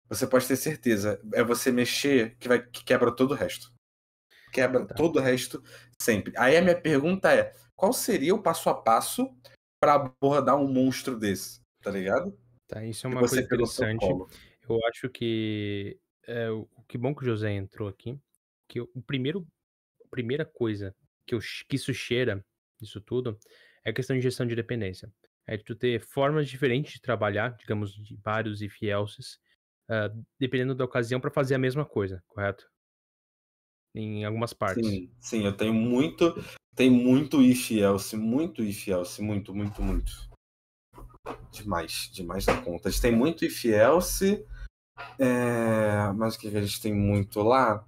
você pode ter certeza, é você mexer que quebra todo o resto. Quebra todo o resto sempre. Aí a minha pergunta é, qual seria o passo a passo para abordar um monstro desse, tá ligado? Tá, isso é E uma você coisa pegou seu interessante. colo. Eu acho que que bom que o José entrou aqui, que a primeira coisa que isso cheira, isso tudo, é a questão de gestão de dependência. É tu ter formas diferentes de trabalhar, digamos, de vários if elses, dependendo da ocasião, para fazer a mesma coisa, correto? Em algumas partes. Sim, eu tenho muito if else, muito if else, muito. Demais da conta. A gente tem muito if else, mas o que a gente tem muito lá?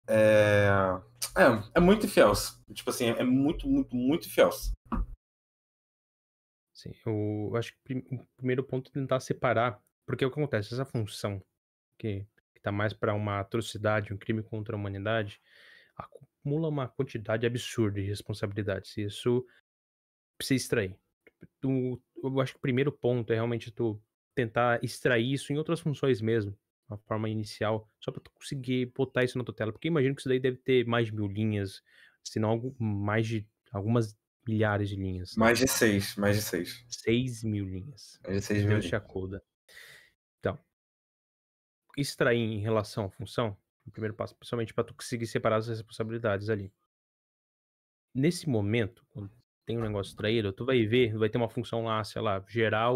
É muito if else. Tipo assim, é muito if else. Sim, eu acho que o primeiro ponto é tentar separar, porque o que acontece, essa função que tá mais para uma atrocidade, um crime contra a humanidade, acumula uma quantidade absurda de responsabilidades, e isso precisa extrair. Eu acho que o primeiro ponto é realmente tu tentar extrair isso em outras funções mesmo, uma forma inicial, só para tu conseguir botar isso na tua tela, porque eu imagino que isso daí deve ter mais de 1000 linhas, se não mais de algumas milhares de linhas, né? Mais de 6. 6.000 linhas. Mais de 6 mil Deus linhas. te acuda. Então, extrair em relação à função, o primeiro passo, principalmente para tu conseguir separar as responsabilidades ali. Nesse momento, quando tem um negócio extraído, tu vai ver, vai ter uma função lá, sei lá, gerar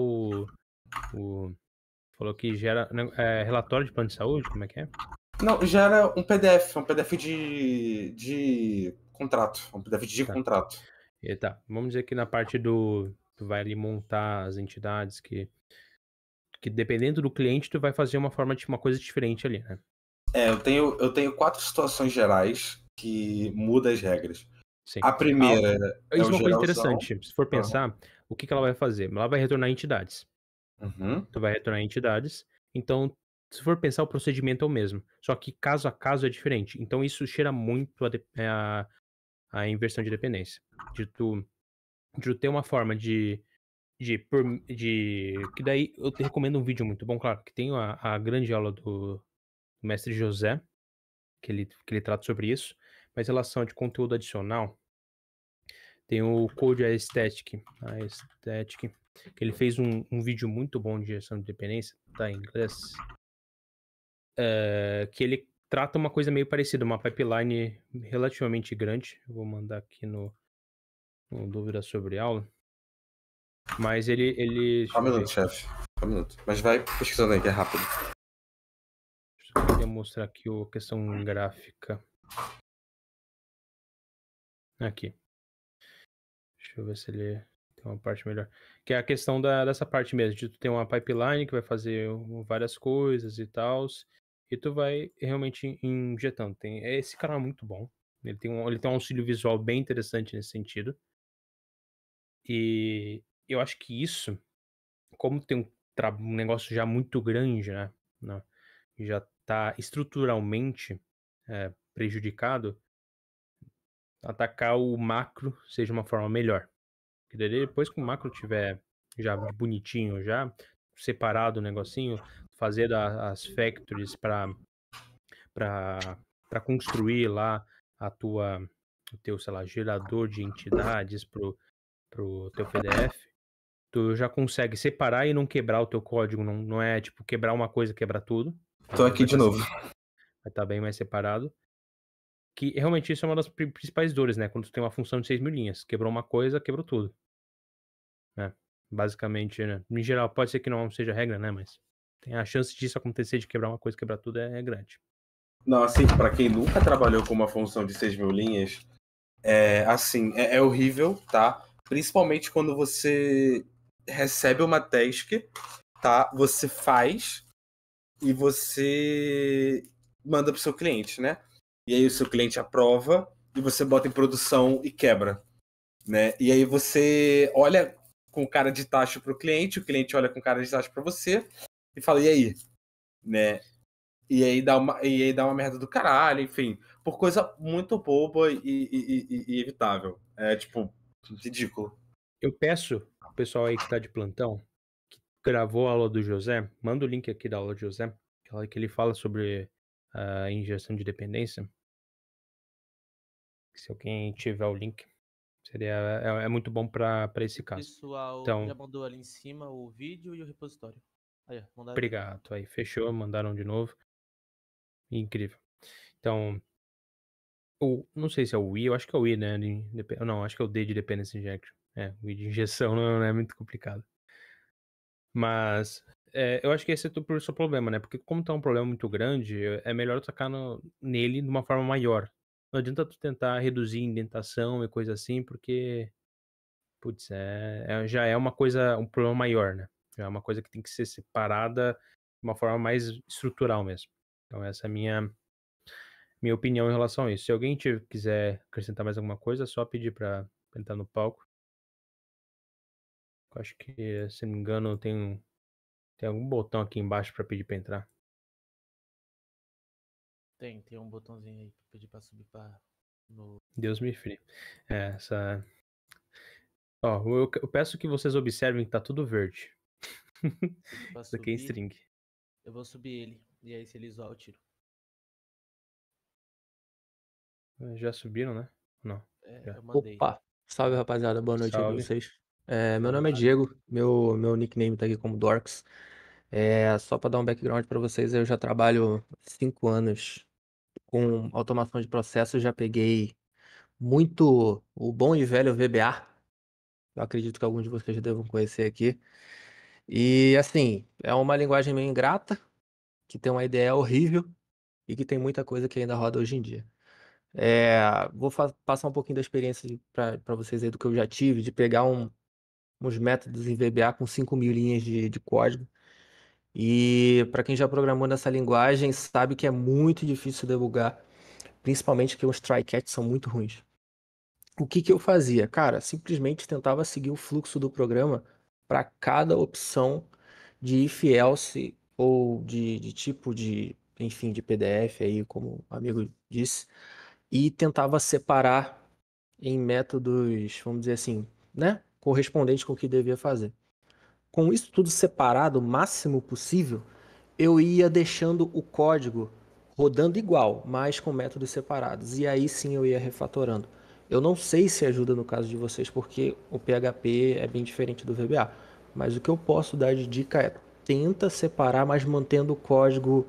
falou que gera relatório de plano de saúde, como é que é? Não, gera um PDF de contrato. Um PDF de Tá. contrato. E tá, vamos dizer que na parte tu vai ali montar as entidades que dependendo do cliente, tu vai fazer uma coisa diferente ali, né? Eu tenho 4 situações gerais que mudam as regras. Sim. A primeira Isso é uma coisa geralzão. interessante. Se for pensar, o que ela vai fazer? Ela vai retornar entidades. Uhum. Tu vai retornar entidades. Então, se for pensar, o procedimento é o mesmo. Só que caso a caso é diferente. Então, isso cheira muito a inversão de dependência. De tu ter uma forma que daí eu te recomendo um vídeo muito bom, claro, que tem a grande aula do mestre José, que ele trata sobre isso, mas em relação de conteúdo adicional, tem o Code Aesthetic, que ele fez um vídeo muito bom de gestão de dependência, tá em inglês, que ele trata uma coisa meio parecida, uma pipeline relativamente grande. Eu vou mandar aqui no dúvida sobre aula. Mas ele Só um minuto, chefe. Só um minuto. Mas vai pesquisando aí, que é rápido. Eu queria mostrar aqui a questão gráfica. Aqui. Deixa eu ver se ele Tem uma parte melhor. Que é a questão dessa parte mesmo, de tu ter uma pipeline que vai fazer várias coisas e tal, e tu vai realmente injetando. Esse canal é muito bom. Ele tem um auxílio visual bem interessante nesse sentido. E eu acho que isso, como tem um negócio já muito grande, né, já tá estruturalmente prejudicado, atacar o macro seja uma forma melhor. Porque daí depois que o macro tiver já bonitinho, já separado o negocinho, fazer as factories para construir lá o teu, sei lá, gerador de entidades pro teu PDF, tu já consegue separar e não quebrar o teu código, não é tipo quebrar uma coisa, quebrar tudo. Tô aqui de novo. Vai estar bem mais separado. Que realmente isso é uma das principais dores, né? Quando tu tem uma função de 6.000 linhas, quebrou uma coisa, quebrou tudo. Né? Basicamente, né? Em geral, pode ser que não seja regra, né? Mas tem a chance disso acontecer, de quebrar uma coisa, quebrar tudo, é grande. Não, assim, pra quem nunca trabalhou com uma função de 6.000 linhas, é horrível, tá? Principalmente quando você recebe uma task, tá? Você faz e você manda pro seu cliente, né? E aí o seu cliente aprova e você bota em produção e quebra, né? E aí você olha com cara de taxa pro cliente, o cliente olha com cara de taxa para você e fala, e aí? Né? E aí dá uma merda do caralho, enfim, por coisa muito boba e evitável. É, tipo, ridículo. Eu peço o pessoal aí que tá de plantão, que gravou a aula do José, manda o link aqui da aula do José, que ele fala sobre a injeção de dependência. Se alguém tiver o link, é muito bom para esse O caso. pessoal Então, já mandou ali em cima o vídeo e o repositório. Aí, ó, mandaram. obrigado. Aí, fechou, mandaram de novo. Incrível. Então, não sei se é o Wii, eu acho que é o Wii, né? Não, acho que é o D de Dependency Injection. O Wii de injeção não é muito complicado. Mas eu acho que esse é o seu problema, né? Porque como tá um problema muito grande, é melhor atacar nele de uma forma maior. Não adianta tu tentar reduzir indentação e coisa assim, porque, putz, já é uma coisa, um problema maior, né? Já é uma coisa que tem que ser separada de uma forma mais estrutural mesmo. Então essa é a minha opinião em relação a isso. Se alguém quiser acrescentar mais alguma coisa, é só pedir pra entrar no palco. Eu acho que, se não me engano, tem algum botão aqui embaixo pra pedir pra entrar. Tem um botãozinho aí pra pedir pra subir no... Deus me livre. Ó, eu peço que vocês observem que tá tudo verde. pra Isso aqui é subir. string. Eu vou subir ele. E aí, se ele zoar, eu tiro. Já subiram, né? Não. Já. Eu mandei. Opa! Salve, rapaziada. Boa noite aí pra Salve. vocês. Meu Boa nome é noite. Diego. Meu nickname tá aqui como Dorks. Só pra dar um background pra vocês, eu já trabalho 5 anos com automação de processos. Já peguei muito o bom e velho VBA. Eu acredito que alguns de vocês devam conhecer aqui. E, assim, é uma linguagem meio ingrata, que tem uma ideia horrível e que tem muita coisa que ainda roda hoje em dia. Vou passar um pouquinho da experiência para vocês aí do que eu já tive, de pegar uns métodos em VBA com 5.000 linhas de código. E para quem já programou nessa linguagem, sabe que é muito difícil debugar, principalmente que os try-catch são muito ruins. O que eu fazia? Cara, simplesmente tentava seguir o fluxo do programa para cada opção de if else ou de tipo enfim, de PDF aí, como o amigo disse, e tentava separar em métodos, vamos dizer assim, né, correspondentes com o que devia fazer. Com isso tudo separado o máximo possível, eu ia deixando o código rodando igual, mas com métodos separados. E aí sim eu ia refatorando. Eu não sei se ajuda no caso de vocês, porque o PHP é bem diferente do VBA. Mas o que eu posso dar de dica é: tenta separar, mas mantendo o código,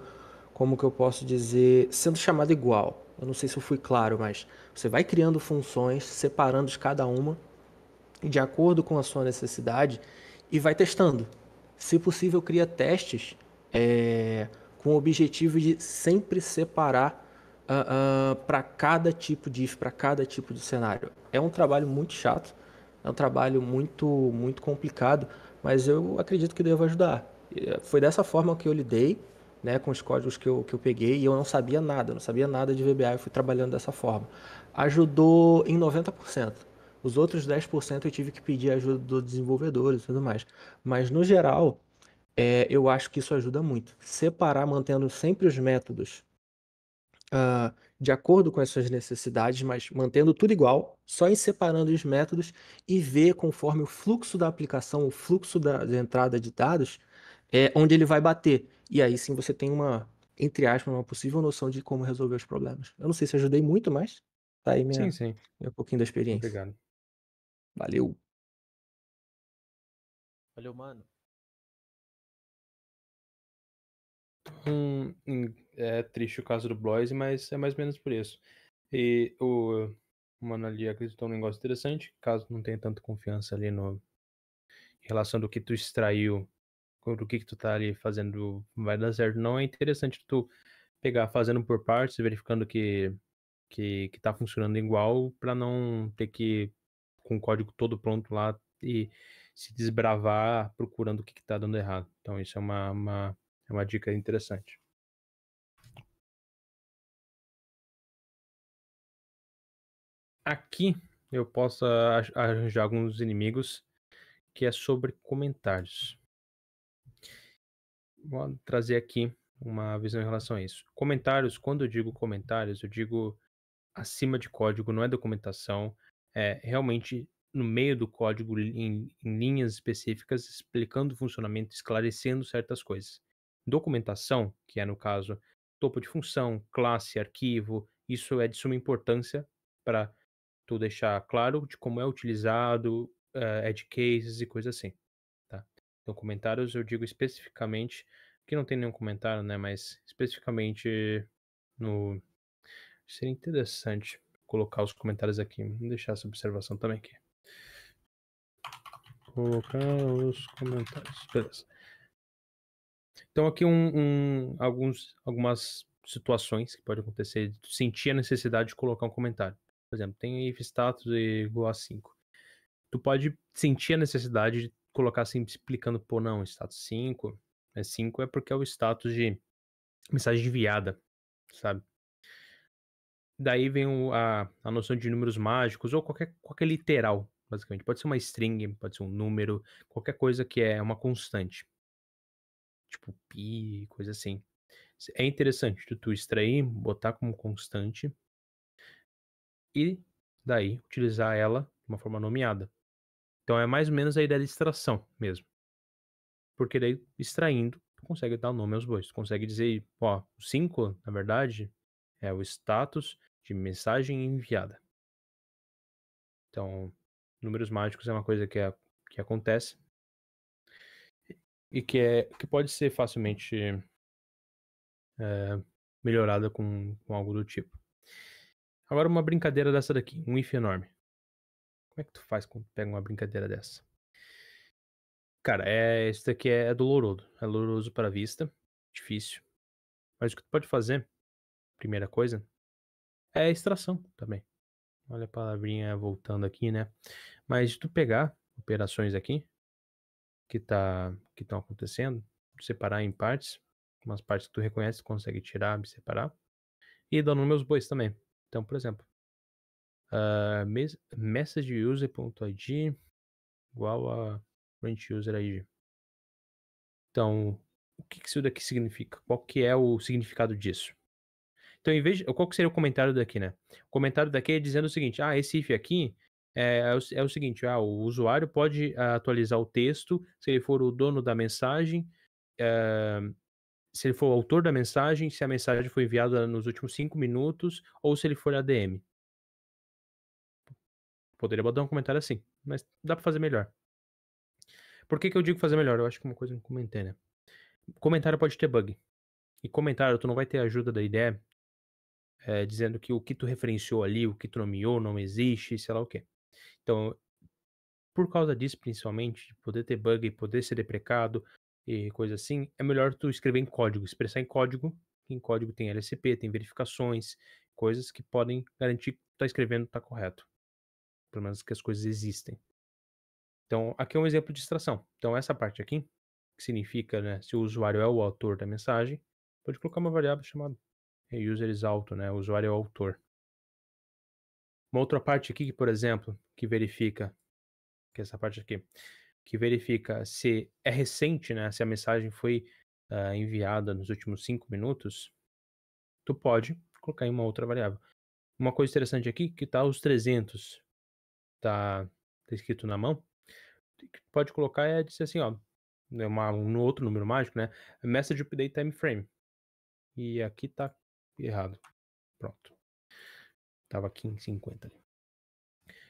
como que eu posso dizer, sendo chamado igual. Eu não sei se eu fui claro, mas você vai criando funções, separando de cada uma, de acordo com a sua necessidade, e vai testando. Se possível, cria testes com o objetivo de sempre separar para cada tipo de if, para cada tipo de cenário. É um trabalho muito chato, É um trabalho muito complicado, mas eu acredito que devo ajudar. Foi dessa forma que eu lidei, né, com os códigos que eu peguei e eu não sabia nada, não sabia nada de VBA, eu fui trabalhando dessa forma. Ajudou em 90%. Os outros 10% eu tive que pedir ajuda dos desenvolvedores e tudo mais. Mas no geral, eu acho que isso ajuda muito. Separar, mantendo sempre os métodos de acordo com as suas necessidades, mas mantendo tudo igual, só em separando os métodos e ver conforme o fluxo da aplicação, o fluxo da entrada de dados, onde ele vai bater. E aí sim você tem uma, entre aspas, uma possível noção de como resolver os problemas. Eu não sei se ajudei muito, mas tá aí Sim, sim. meu pouquinho da experiência. Obrigado. Valeu. Valeu, mano. É triste o caso do Bloise, mas é mais ou menos por isso. E o mano ali acreditou num negócio interessante, caso não tenha tanta confiança ali no em relação do que tu extraiu, do que tu tá ali fazendo vai dar certo. Não é interessante tu pegar fazendo por partes, verificando que tá funcionando igual, pra não ter que com o código todo pronto lá e se desbravar procurando o que tá dando errado. Então isso é uma dica interessante. Aqui eu posso arranjar alguns inimigos que é sobre comentários. Vou trazer aqui uma visão em relação a isso. Comentários, quando eu digo comentários, eu digo acima de código, não é documentação, é realmente no meio do código, em linhas específicas, explicando o funcionamento, esclarecendo certas coisas. Documentação, que é no caso topo de função, classe, arquivo, isso é de suma importância para tu deixar claro de como é utilizado, edge cases e coisas assim, tá. Então comentários eu digo especificamente, que não tem nenhum comentário, né, mas especificamente no seria interessante colocar os comentários aqui, vamos deixar essa observação também aqui. Colocar os comentários, beleza. Então aqui algumas situações que pode acontecer, de tu sentir a necessidade de colocar um comentário. Por exemplo, tem if status igual a 5. Tu pode sentir a necessidade de colocar assim, explicando, pô, não, status 5, 5 é porque é o status de mensagem enviada, sabe? Daí vem a noção de números mágicos ou qualquer literal, basicamente. Pode ser uma string, pode ser um número, qualquer coisa que é uma constante. Tipo pi, coisa assim. É interessante tu extrair, botar como constante e daí utilizar ela de uma forma nomeada. Então é mais ou menos a ideia de extração mesmo. Porque daí, extraindo, tu consegue dar o nome aos bois. Tu consegue dizer, ó, o 5, na verdade, é o status de mensagem enviada. Então, números mágicos é uma coisa que acontece e que pode ser facilmente melhorada com algo do tipo. Agora, uma brincadeira dessa daqui, um if enorme. Como é que tu faz quando tu pega uma brincadeira dessa? Cara, isso daqui é doloroso. É doloroso para a vista, difícil. Mas o que tu pode fazer, primeira coisa, é a extração também. Olha a palavrinha voltando aqui, né? Mas tu pegar operações aqui que estão acontecendo, separar em partes, umas partes que tu reconhece, tu consegue tirar, separar, e dar nome aos bois também. Então, por exemplo, messageuser.id igual a range Então, o que isso daqui significa? Qual que é o significado disso? Então, qual que seria o comentário daqui, né? O comentário daqui é dizendo o seguinte: esse if aqui é o seguinte, o usuário pode atualizar o texto se ele for o dono da mensagem, se ele for o autor da mensagem, se a mensagem foi enviada nos últimos 5 minutos ou se ele for ADM. Poderia botar um comentário assim, mas dá pra fazer melhor. Por que eu digo fazer melhor? Eu acho que uma coisa que eu não comentei, né? Comentário pode ter bug. E comentário, tu não vai ter ajuda da IDE dizendo que o que tu referenciou ali, o que tu nomeou não existe, sei lá o quê. Então, por causa disso, principalmente, de poder ter bug, poder ser deprecado e coisa assim, é melhor tu escrever em código, expressar em código. Em código tem LSP, tem verificações, coisas que podem garantir que tu tá escrevendo tá correto. Pelo menos que as coisas existem. Então, aqui é um exemplo de extração. Então, essa parte aqui, que significa, né, se o usuário é o autor da mensagem, pode colocar uma variável chamada user is author, né, o usuário é o autor. Uma outra parte aqui, por exemplo, que verifica, que é essa parte aqui, que verifica se é recente, né, se a mensagem foi enviada nos últimos 5 minutos, tu pode colocar em uma outra variável. Uma coisa interessante aqui, que tá os 300, tá escrito na mão, que pode colocar é dizer assim, ó, no outro número mágico, né, message update time frame. E aqui tá errado. Pronto. Tava aqui em 50 ali.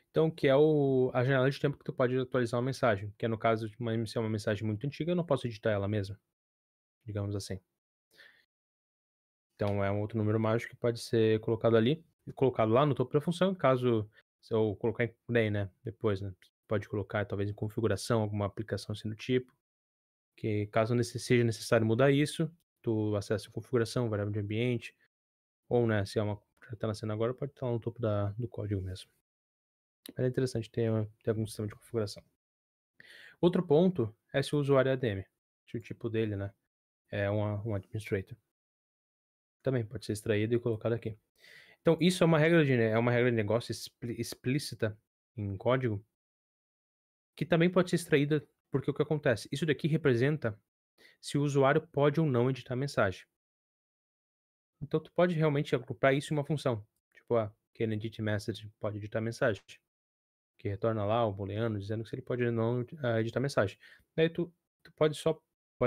Então, que é a janela de tempo que tu pode atualizar uma mensagem, que é no caso de se é uma mensagem muito antiga, eu não posso editar ela mesma, digamos assim. Então, é um outro número mágico que pode ser colocado ali e colocado lá no topo da função, caso se eu colocar em play, né, depois, né, pode colocar talvez em configuração alguma aplicação assim do tipo, que caso seja necessário mudar isso, tu acessa a configuração, variável de ambiente, ou, né, se é uma já tá nascendo agora, pode estar lá no topo do código mesmo. Mas é interessante ter algum sistema de configuração. Outro ponto é se o usuário é ADM, se o tipo dele, né, é um administrator. Também pode ser extraído e colocado aqui. Então, isso é uma regra de negócio explícita em código, que também pode ser extraída, porque o que acontece? Isso daqui representa se o usuário pode ou não editar a mensagem. Então, tu pode realmente agrupar isso em uma função. Tipo, can edit message pode editar a mensagem. Que retorna lá o booleano dizendo que se ele pode ou não editar a mensagem. Daí tu pode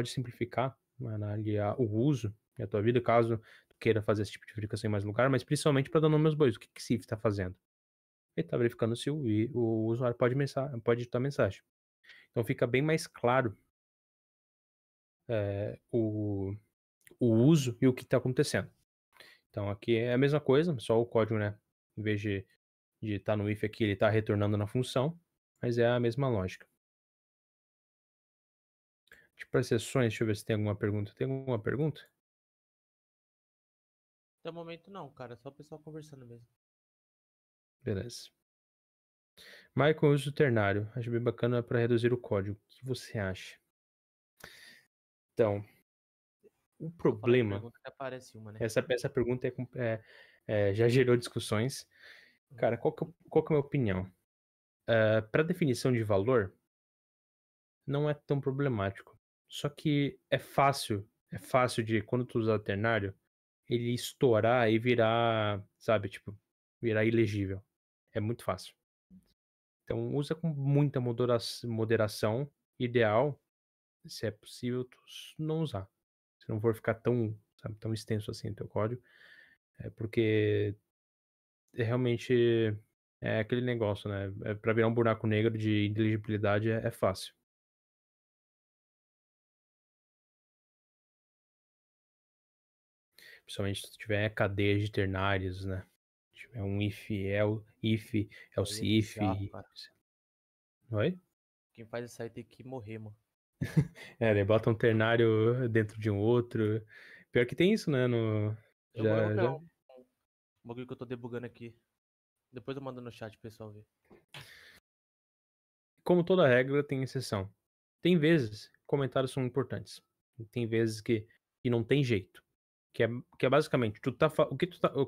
simplificar, né, ali o uso da tua vida, caso tu queira fazer esse tipo de verificação em mais lugar, mas principalmente para dar nome aos bois. O que que Sif está fazendo? Ele está verificando se o usuário pode editar a mensagem. Então fica bem mais claro o uso e o que está acontecendo. Então aqui é a mesma coisa, só o código, né? Em vez de estar no if aqui, ele está retornando na função, mas é a mesma lógica. Tipo, as sessões, deixa eu ver se tem alguma pergunta. Tem alguma pergunta? Até o momento não, cara. Só o pessoal conversando mesmo. Beleza. Michael, uso ternário. Acho bem bacana para reduzir o código. O que você acha? Então, o Só falar de problema... pergunta até aparece uma, né? Essa pergunta já gerou discussões. Cara, qual que é a minha opinião? Para definição de valor, não é tão problemático. Só que é fácil de, quando tu usar o ternário, ele estourar e virar, sabe, tipo, virar ilegível. É muito fácil. Então usa com muita moderação. Ideal, se é possível, tu não usar. Se não for ficar tão, sabe, tão extenso assim o teu código. Porque realmente é aquele negócio, né? Para virar um buraco negro de inteligibilidade é fácil. Principalmente se tiver cadeias de ternários, né? Se tiver um if, else Aí é if. bizarro, cara. Oi? Quem faz isso aí tem que morrer, mano. Daí bota um ternário dentro de um outro. Pior que tem isso, né? Eu vou pegar Já. um bagulho que eu tô debugando aqui. Depois eu mando no chat pro pessoal ver. Como toda regra, tem exceção. Tem vezes que comentários são importantes. Tem vezes que não tem jeito. Que é basicamente,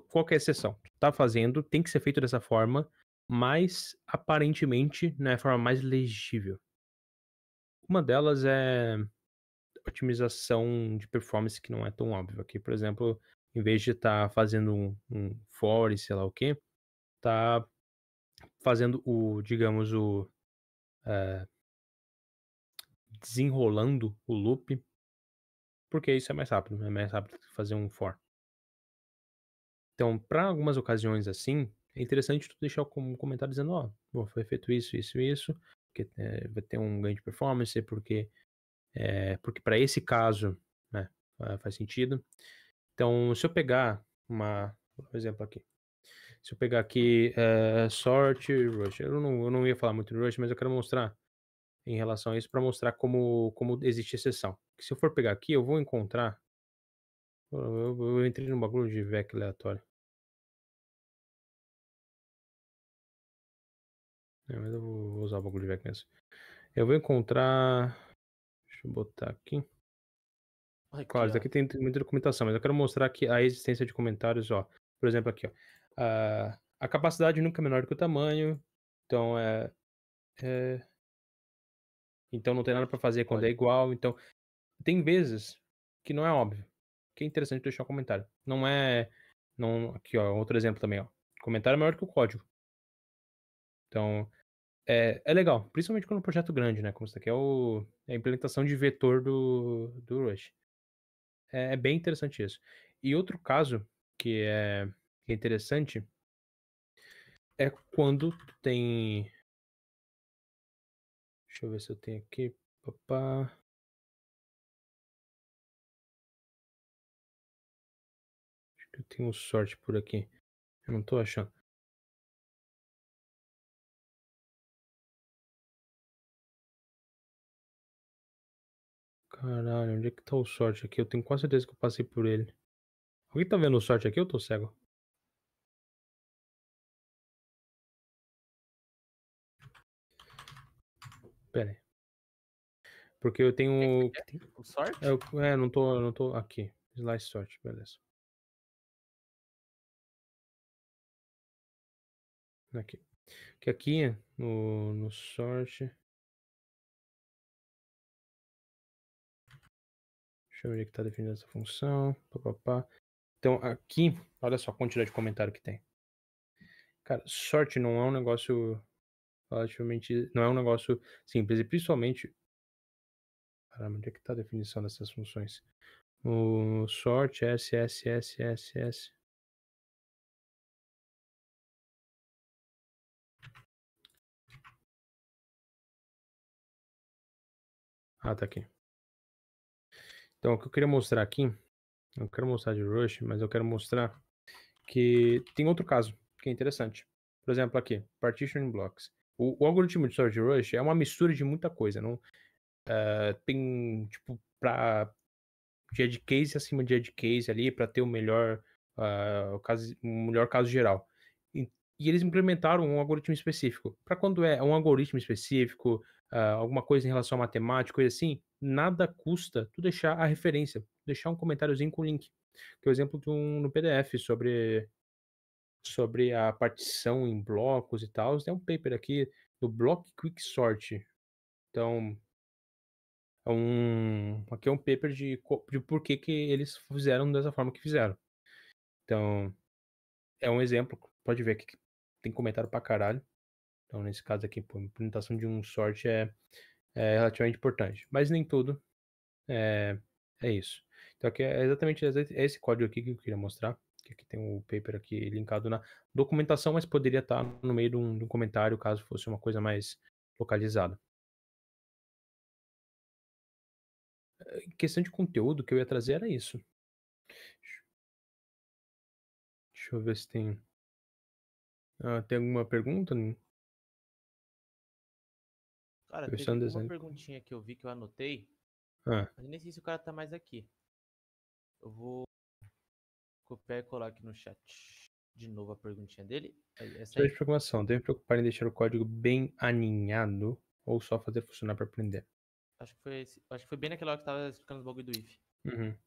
qual que é a exceção? Tu tá fazendo, tem que ser feito dessa forma, mas aparentemente não é a forma mais legível. Uma delas é otimização de performance que não é tão óbvio. Aqui, por exemplo, em vez de estar fazendo um for e sei lá o que, tá fazendo digamos, desenrolando o loop, porque isso é mais rápido que fazer um for. Então, para algumas ocasiões assim, é interessante tu deixar um comentário dizendo, foi feito isso, isso e isso, porque vai ter um ganho de performance, porque para esse caso, né, faz sentido. Então, se eu pegar um exemplo aqui, se eu pegar aqui sort rush, eu não ia falar muito de rush, mas eu quero mostrar em relação a isso para mostrar como existe exceção. Se eu for pegar aqui, eu vou encontrar, eu entrei num bagulho de VEC aleatório. Mas eu vou usar o bagulho de VEC mesmo. Eu vou encontrar. Deixa eu botar aqui. Aqui, Claro, isso ó. aqui tem muita documentação, mas eu quero mostrar aqui a existência de comentários, ó. Por exemplo, aqui, ó. A capacidade nunca é menor do que o tamanho. Então, então não tem nada para fazer quando é igual. Então, tem vezes que não é óbvio. Que é interessante deixar um comentário. Não é. Não, aqui, ó, outro exemplo também, ó. Comentário é maior que o código. Então, é legal, principalmente quando é um projeto grande, né? Como isso aqui é a implementação de vetor do Rush. É bem interessante isso. E outro caso que é interessante é quando tem. Deixa eu ver se eu tenho aqui. Papá. Acho que eu tenho sorte por aqui. Eu não tô achando. Caralho, onde é que tá o sorte aqui? Eu tenho quase certeza que eu passei por ele. Alguém tá vendo o sorte aqui ou eu tô cego? Pera aí. Porque eu tenho. O sorte? Não tô. Aqui. Slice sort, beleza. Aqui. Que aqui no sort. Deixa eu ver o que tá definindo essa função. Papapá. Então aqui, olha só a quantidade de comentário que tem. Cara, sort não é um negócio relativamente. Não é um negócio simples. E principalmente. Caramba, onde é que tá a definição dessas funções? O sort S. Ah, tá aqui. Então, o que eu queria mostrar aqui, eu não quero mostrar de Rush, mas eu quero mostrar que tem outro caso que é interessante. Por exemplo, aqui, Partitioning Blocks. O algoritmo de Storage Rush é uma mistura de muita coisa. Não, tem, tipo, de edge case acima de edge case ali, para ter o melhor, o melhor caso geral. E eles implementaram um algoritmo específico. Para quando é um algoritmo específico, alguma coisa em relação à matemática, coisa assim, nada custa tu deixar a referência, deixar um comentáriozinho com o link. Que é o exemplo no PDF sobre a partição em blocos e tal. Tem um paper aqui do Block Quicksort. Então, aqui é um paper de por que eles fizeram dessa forma que fizeram. Então, é um exemplo. Pode ver que tem comentário pra caralho. Então, nesse caso aqui, a implementação de um sort é relativamente importante. Mas nem tudo é isso. Então, aqui é exatamente esse código aqui que eu queria mostrar. Que aqui tem o paper aqui linkado na documentação, mas poderia estar no meio de um comentário, caso fosse uma coisa mais localizada. Em questão de conteúdo, que eu ia trazer era isso. Deixa eu ver se tem... tem alguma pergunta? Cara, Eu teve um uma desenho. perguntinha que eu vi que eu anotei. Ah, Mas nem sei se o cara tá mais aqui. Eu vou copiar e colar aqui no chat de novo a perguntinha dele. Essa sobre aí. programação, deve preocupar em deixar o código bem aninhado ou só fazer funcionar para aprender? Acho que foi esse. Acho que foi bem naquela hora que tava explicando os bagulho do if. Uhum.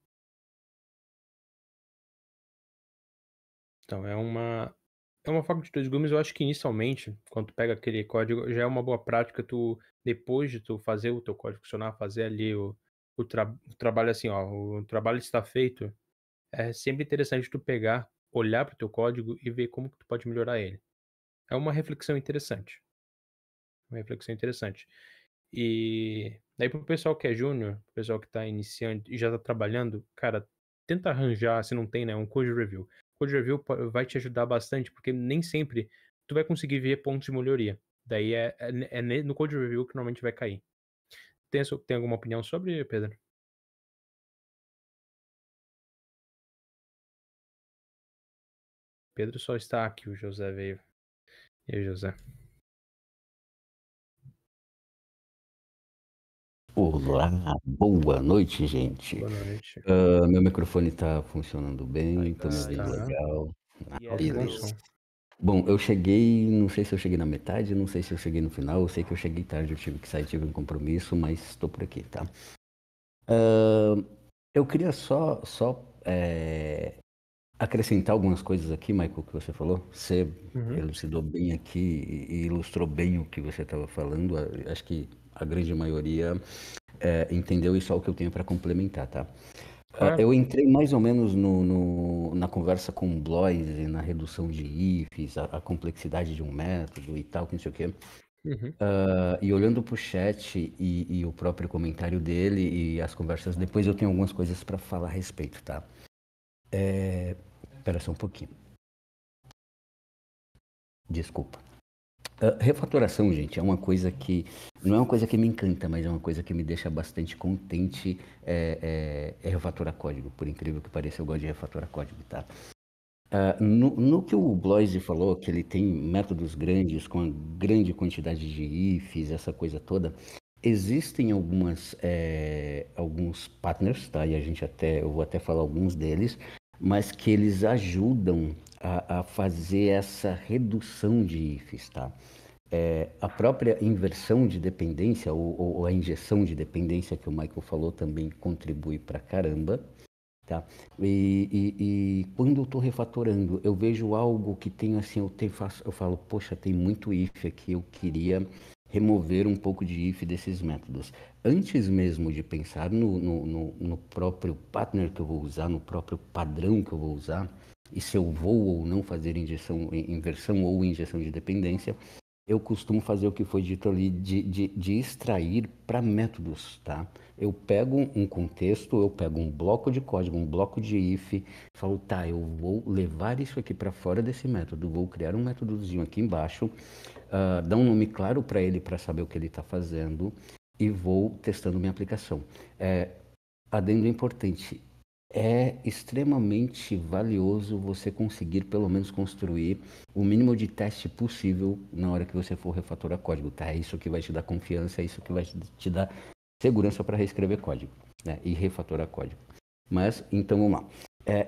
Então, é uma faca de dois gumes. Eu acho que inicialmente, quando tu pega aquele código, já é uma boa prática tu, depois de tu fazer o teu código funcionar, fazer ali o trabalho assim, ó, o trabalho está feito, é sempre interessante tu pegar, olhar para o teu código e ver como que tu pode melhorar ele. É uma reflexão interessante. Uma reflexão interessante. E daí pro pessoal que é júnior, pro pessoal que tá iniciando e já tá trabalhando, cara, tenta arranjar, se não tem, né, um code review. Code review vai te ajudar bastante, porque nem sempre tu vai conseguir ver pontos de melhoria. Daí no code review que normalmente vai cair. Tem alguma opinião sobre, Pedro? Pedro só está aqui, o José veio. E aí, José? Olá, boa noite, gente. Boa noite. Meu microfone tá funcionando bem, Ai, tô me ouvindo Tá. legal. E Alto e bom Beleza. som. Bom, eu cheguei, não sei se eu cheguei na metade, não sei se eu cheguei no final, eu sei que eu cheguei tarde, eu tive que sair, tive um compromisso, mas estou por aqui, tá? Eu queria só acrescentar algumas coisas aqui, Michael, que você falou. Você elucidou bem aqui e ilustrou bem o que você estava falando. Acho que a grande maioria entendeu e só o que eu tenho para complementar, tá? Claro. Eu entrei mais ou menos na conversa com o Bloise, na redução de ifs, a complexidade de um método e tal, que não sei o quê. Uhum. E olhando para o chat e o próprio comentário dele e as conversas depois, eu tenho algumas coisas para falar a respeito, tá? Espera só um pouquinho. Desculpa. Refatoração, gente, é uma coisa que não é uma coisa que me encanta, mas é uma coisa que me deixa bastante contente. É refatorar código, por incrível que pareça, eu gosto de refatorar código, tá? No que o Bloise falou, que ele tem métodos grandes com uma grande quantidade de ifs, essa coisa toda, existem alguns partners, tá? E eu vou até falar alguns deles, mas que eles ajudam a fazer essa redução de ifs, tá? A própria inversão de dependência ou a injeção de dependência que o Michael falou também contribui pra caramba, tá? E quando eu estou refatorando, eu vejo algo que tem assim, eu falo, poxa, tem muito if aqui, eu queria remover um pouco de if desses métodos. Antes mesmo de pensar no próprio partner que eu vou usar, no próprio padrão que eu vou usar, e se eu vou ou não fazer inversão ou injeção de dependência, eu costumo fazer o que foi dito ali de extrair para métodos, tá? Eu pego um contexto, eu pego um bloco de código, um bloco de if, falo, tá, eu vou levar isso aqui para fora desse método, vou criar um métodozinho aqui embaixo, dar um nome claro para ele para saber o que ele está fazendo e vou testando minha aplicação. Adendo importante, é extremamente valioso você conseguir pelo menos construir o mínimo de teste possível na hora que você for refatorar código, tá? É isso que vai te dar confiança, é isso que vai te dar segurança para reescrever código, né? E refatorar código. Mas, então, vamos lá.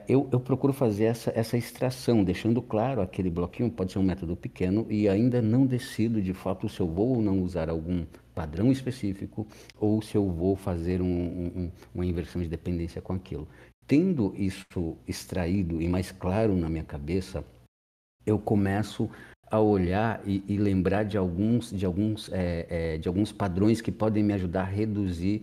Eu procuro fazer essa extração, deixando claro aquele bloquinho, pode ser um método pequeno, e ainda não decido de fato se eu vou ou não usar algum padrão específico, ou se eu vou fazer uma inversão de dependência com aquilo. Tendo isso extraído e mais claro na minha cabeça, eu começo a olhar e lembrar de alguns padrões que podem me ajudar a reduzir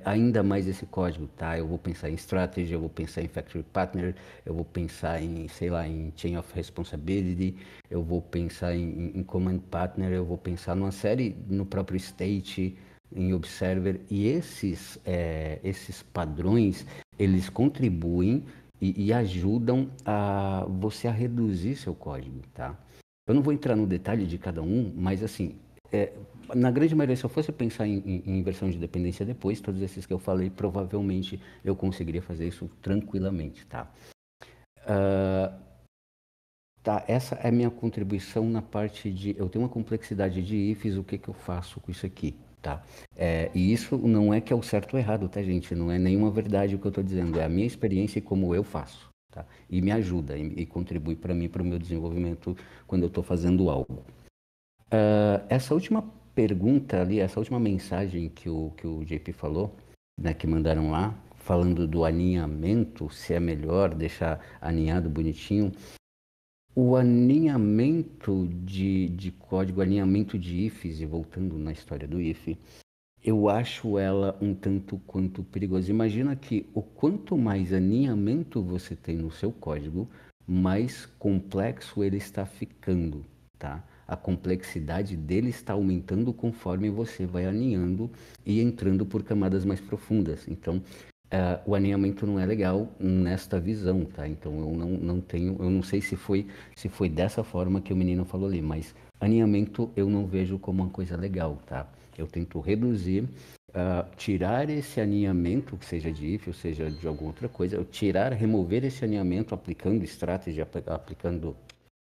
ainda mais esse código, tá? Eu vou pensar em strategy, eu vou pensar em factory partner, eu vou pensar em, sei lá, em chain of responsibility, eu vou pensar em command partner, eu vou pensar numa série no próprio state, em observer, e esses padrões, eles contribuem e ajudam a você a reduzir seu código, tá? Eu não vou entrar no detalhe de cada um, mas assim, na grande maioria, se eu fosse pensar em inversão de dependência depois, todos esses que eu falei, provavelmente eu conseguiria fazer isso tranquilamente, tá? Tá, essa é a minha contribuição na parte de... Eu tenho uma complexidade de ifs, o que eu faço com isso aqui, tá? E isso não é que é o certo ou errado, tá, gente? Não é nenhuma verdade o que eu estou dizendo, é a minha experiência e como eu faço, tá? E me ajuda e contribui para mim, para o meu desenvolvimento quando eu estou fazendo algo. Essa última pergunta ali, essa última mensagem que o JP falou, né, que mandaram lá, falando do alinhamento, se é melhor deixar alinhado bonitinho... O alinhamento de código, alinhamento de ifs, e voltando na história do if, eu acho ela um tanto quanto perigosa. Imagina que o quanto mais alinhamento você tem no seu código, mais complexo ele está ficando, tá? A complexidade dele está aumentando conforme você vai alinhando e entrando por camadas mais profundas. Então, o alinhamento não é legal nesta visão, tá? Então eu não sei se foi dessa forma que o menino falou ali, mas alinhamento eu não vejo como uma coisa legal, tá? Eu tento reduzir, tirar esse alinhamento, seja de if ou seja de alguma outra coisa, remover esse alinhamento aplicando strategy, aplicando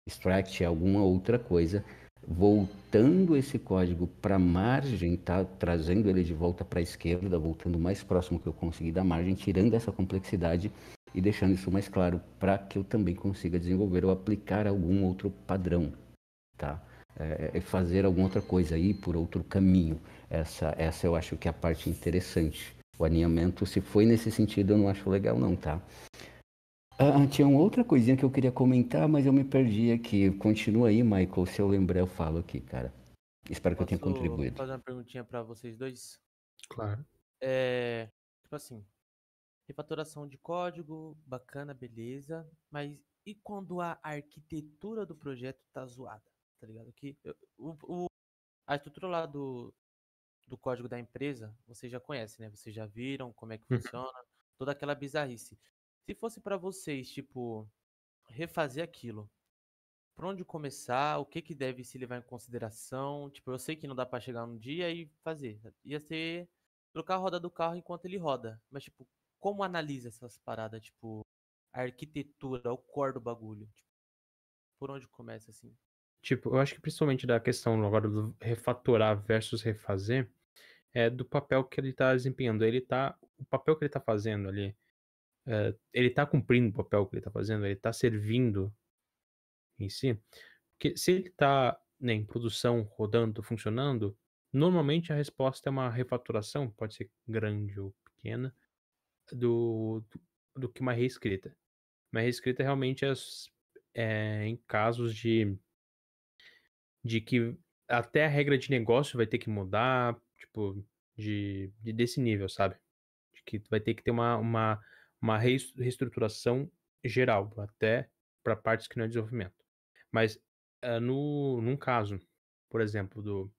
extract, alguma outra coisa, voltando esse código para a margem, tá? Trazendo ele de volta para a esquerda, voltando mais próximo que eu consegui da margem, tirando essa complexidade e deixando isso mais claro para que eu também consiga desenvolver ou aplicar algum outro padrão, tá? Fazer alguma outra coisa, ir por outro caminho. Essa eu acho que é a parte interessante. O alinhamento, se foi nesse sentido, eu não acho legal não, tá? Tinha uma outra coisinha que eu queria comentar, mas eu me perdi aqui. Continua aí, Michael, se eu lembrar eu falo aqui, cara. Espero que eu tenha Posso contribuído. fazer uma perguntinha pra vocês dois? Claro. Tipo assim, refatoração de código, bacana, beleza. Mas e quando a arquitetura do projeto tá zoada? Tá ligado? A estrutura lá do código da empresa, vocês já conhecem, né? Vocês já viram como é que Uhum. funciona, toda aquela bizarrice. Se fosse pra vocês, tipo, refazer aquilo, por onde começar, o que que deve se levar em consideração? Tipo, eu sei que não dá pra chegar num dia e fazer. Ia ser trocar a roda do carro enquanto ele roda. Mas, tipo, como analisa essas paradas? Tipo, a arquitetura, o core do bagulho. Tipo, por onde começa, assim? Tipo, eu acho que principalmente da questão agora do refatorar versus refazer, é do papel que ele tá desempenhando. O papel que ele tá fazendo ali, ele tá cumprindo o papel que ele tá fazendo, ele tá servindo em si. Porque se ele tá, né, em produção, rodando, funcionando, normalmente a resposta é uma refatoração, pode ser grande ou pequena, do que uma reescrita. Uma reescrita realmente em casos de que até a regra de negócio vai ter que mudar, tipo, desse nível, sabe? De que vai ter que ter uma reestruturação geral, até para partes que não é desenvolvimento. Mas, num caso, por exemplo, do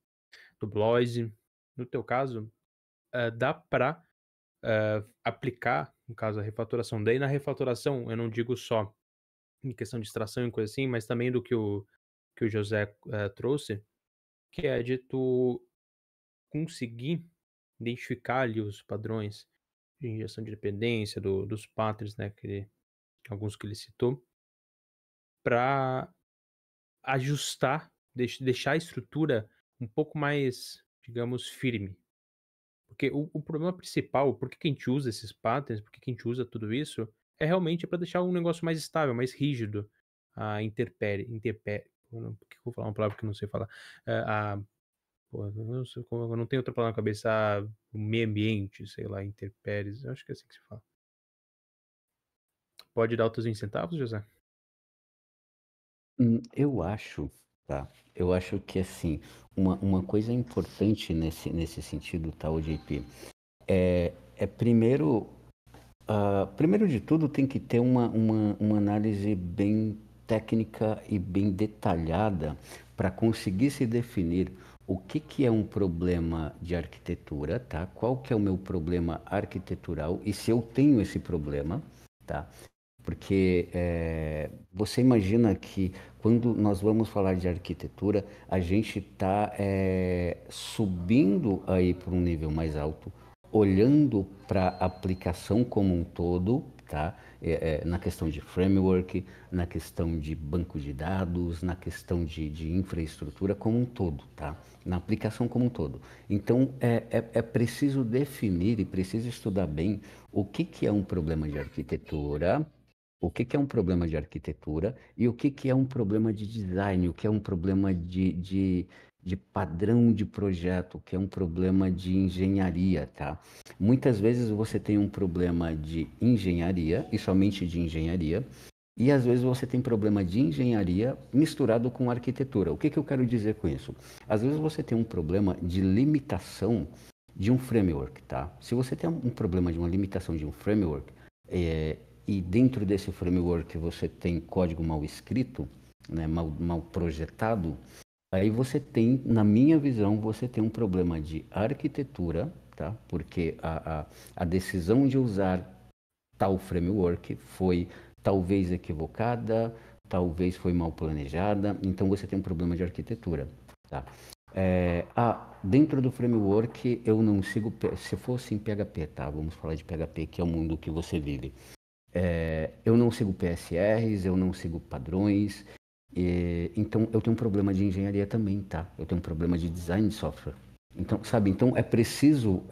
Bloise, no teu caso, dá para aplicar, no caso, a refatoração. Daí, na refatoração, eu não digo só em questão de extração e coisa assim, mas também do que o José trouxe, que é de tu conseguir identificar ali os padrões de injeção de dependência dos patterns, né, alguns que ele citou, para ajustar, deixar a estrutura um pouco mais, digamos, firme. Porque o problema principal, por que que a gente usa esses patterns, por que que a gente usa tudo isso, é realmente para deixar um negócio mais estável, mais rígido, a por que que eu vou falar uma palavra que eu não sei falar? A Pô, eu não sei como, eu não tenho outra palavra na cabeça, o meio ambiente, sei lá, intempéries, eu acho que é assim que se fala. Pode dar outros centavos, José? Eu acho, tá? Eu acho que assim, uma coisa importante nesse sentido, tá, o JP, primeiro, primeiro de tudo tem que ter uma análise bem técnica e bem detalhada para conseguir se definir o que é um problema de arquitetura, tá? Qual que é o meu problema arquitetural e se eu tenho esse problema, tá? Porque você imagina que quando nós vamos falar de arquitetura, a gente está subindo aí para um nível mais alto, olhando para a aplicação como um todo, tá? Na questão de framework, na questão de banco de dados, na questão de infraestrutura como um todo, tá? Na aplicação como um todo. Então, é preciso definir e preciso estudar bem o que é um problema de arquitetura, o que é um problema de arquitetura e o que é um problema de design, o que é um problema de padrão de projeto, o que é um problema de engenharia, tá? Muitas vezes você tem um problema de engenharia, e somente de engenharia, e às vezes você tem problema de engenharia misturado com arquitetura. O que eu quero dizer com isso? Às vezes você tem um problema de limitação de um framework, tá? Se você tem um problema de uma limitação de um framework, e dentro desse framework você tem código mal escrito, né, mal projetado, aí você tem, na minha visão, você tem um problema de arquitetura, tá? Porque a decisão de usar tal framework foi talvez equivocada, talvez foi mal planejada, então você tem um problema de arquitetura, tá? Dentro do framework eu não sigo, se fosse em PHP, tá? Vamos falar de PHP, que é o mundo que você vive. Eu não sigo PSRs, eu não sigo padrões, então eu tenho um problema de engenharia também, tá? Eu tenho um problema de design de software. Então, sabe, então é preciso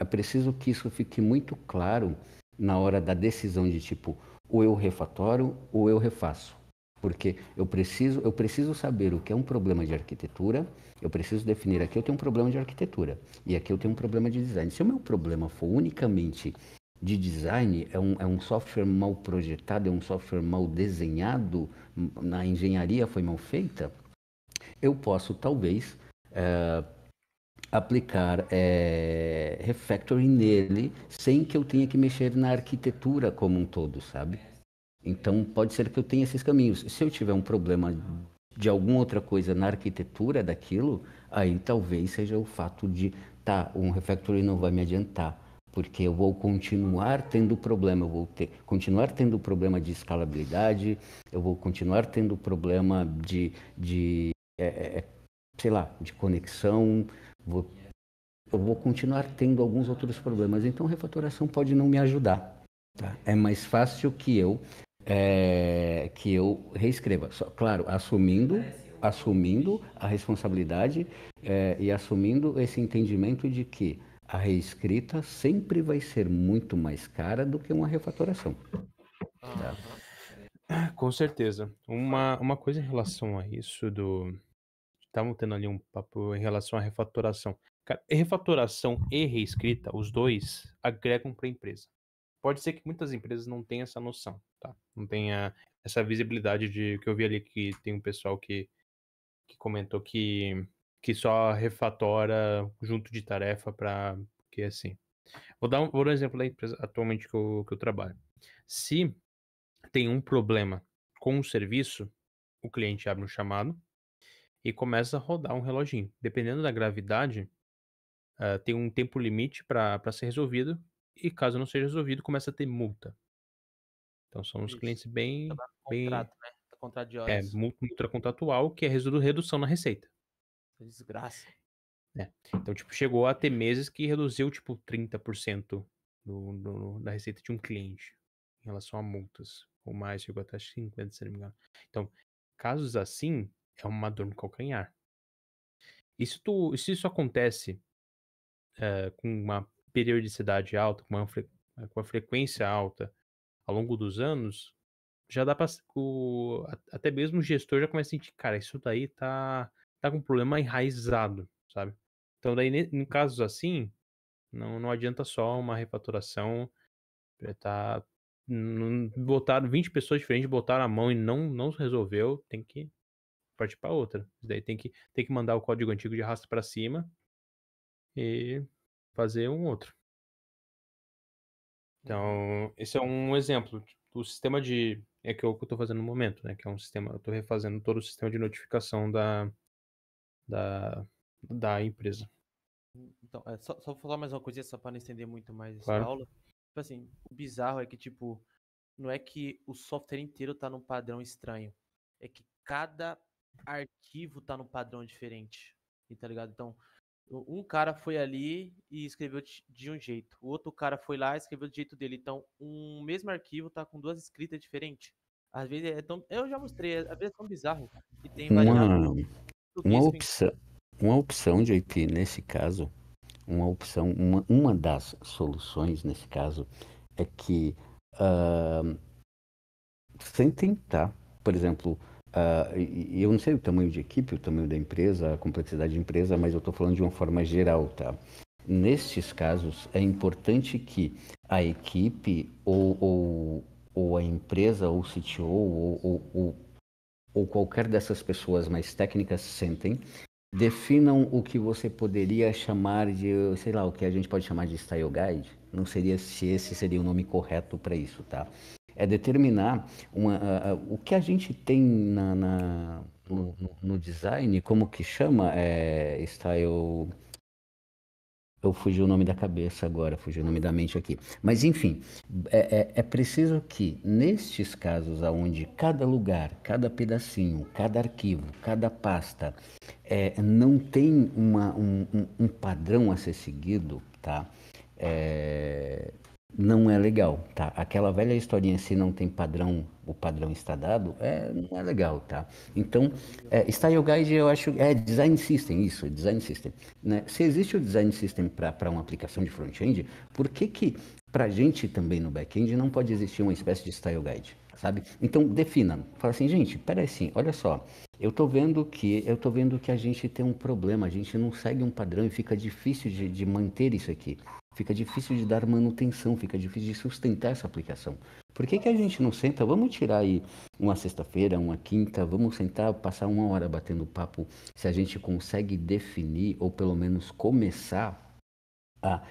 que isso fique muito claro na hora da decisão de tipo, ou eu refatoro, ou eu refaço. Porque eu preciso saber o que é um problema de arquitetura, eu preciso definir aqui eu tenho um problema de arquitetura, e aqui eu tenho um problema de design. Se o meu problema for unicamente de design, é um software mal projetado, é um software mal desenhado, na engenharia foi mal feita, eu posso talvez aplicar refactoring nele sem que eu tenha que mexer na arquitetura como um todo, sabe? Então pode ser que eu tenha esses caminhos. Se eu tiver um problema de alguma outra coisa na arquitetura daquilo, aí talvez seja o fato de, um refactoring não vai me adiantar, porque eu vou continuar tendo problema, continuar tendo problema de escalabilidade, eu vou continuar tendo problema sei lá, de conexão, eu vou continuar tendo alguns outros problemas. Então, refatoração pode não me ajudar. Tá? É mais fácil que eu reescreva. Só, claro, assumindo a responsabilidade e assumindo esse entendimento de que a reescrita sempre vai ser muito mais cara do que uma refatoração. Aham. Com certeza. Uma coisa em relação a isso Estavam tendo ali um papo em relação à refatoração. Cara, refatoração e reescrita, os dois agregam para a empresa. Pode ser que muitas empresas não tenham essa noção, tá? Não tenha essa visibilidade de que eu vi ali que tem um pessoal que comentou que só refatora junto de tarefa para porque assim. Vou dar um exemplo da empresa atualmente que eu trabalho. Se tem um problema com o serviço, o cliente abre um chamado e começa a rodar um reloginho. Dependendo da gravidade, tem um tempo limite para ser resolvido, e caso não seja resolvido, começa a ter multa. Então são uns Vixe. clientes bem, Contrato, né? Contrato de é, horas. multa contratual, que é redução na receita. Desgraça. Então, tipo, chegou a ter meses que reduziu, tipo, 30% da receita de um cliente em relação a multas. Ou mais, chegou até 50%, se não me engano. Então, casos assim, é uma dor no calcanhar. E se isso acontece com uma periodicidade alta, com uma frequência alta ao longo dos anos, já dá para até mesmo o gestor já começa a sentir, cara, isso daí tá com um problema enraizado, sabe? Então daí em casos assim, não adianta só uma refatoração, botaram 20 pessoas diferentes, botaram a mão e não resolveu, tem que partir para outra. Isso daí tem que mandar o código antigo de arrasta para cima e fazer um outro. Então, esse é um exemplo do sistema que eu tô fazendo no momento, né? Que é um sistema, eu tô refazendo todo o sistema de notificação da empresa. Então, só vou falar mais uma coisinha só para não estender muito mais essa Claro. aula. Tipo assim, o bizarro é que, tipo, não é que o software inteiro tá num padrão estranho. É que cada arquivo tá num padrão diferente. Tá ligado? Então, um cara foi ali e escreveu de um jeito. O outro cara foi lá e escreveu do jeito dele. Então, um mesmo arquivo tá com duas escritas diferentes. Às vezes é tão. Eu já mostrei, às vezes é tão bizarro. E tem variado Uma opção de IP nesse caso, uma das soluções nesse caso é que sem tentar, por exemplo, eu não sei o tamanho de equipe, o tamanho da empresa, a complexidade da empresa, mas eu estou falando de uma forma geral, tá? Nestes casos, é importante que a equipe ou a empresa, ou o CTO, ou qualquer dessas pessoas mais técnicas sentem, definam o que você poderia chamar de, sei lá, o que a gente pode chamar de style guide. Não seria se esse seria o nome correto para isso, tá? É determinar o que a gente tem no design, como que chama, style... Eu fugi o nome da cabeça agora, fugi o nome da mente aqui. Mas, enfim, é preciso que, nestes casos onde cada lugar, cada pedacinho, cada arquivo, cada pasta não tem um padrão a ser seguido, tá? Não é legal, tá? Aquela velha historinha, se não tem padrão, o padrão está dado, não é legal, tá? Então, Style Guide, eu acho, Design System, isso, Design System, né? Se existe o Design System para uma aplicação de front-end, por que pra gente também no back-end não pode existir uma espécie de style guide, sabe? Então defina, fala assim, gente, peraí assim, olha só, eu tô vendo que a gente tem um problema, a gente não segue um padrão e fica difícil de manter isso aqui. Fica difícil de dar manutenção, fica difícil de sustentar essa aplicação. Por que a gente não senta? Vamos tirar aí uma sexta-feira, uma quinta, vamos sentar, passar 1 hora batendo papo, se a gente consegue definir, ou pelo menos começar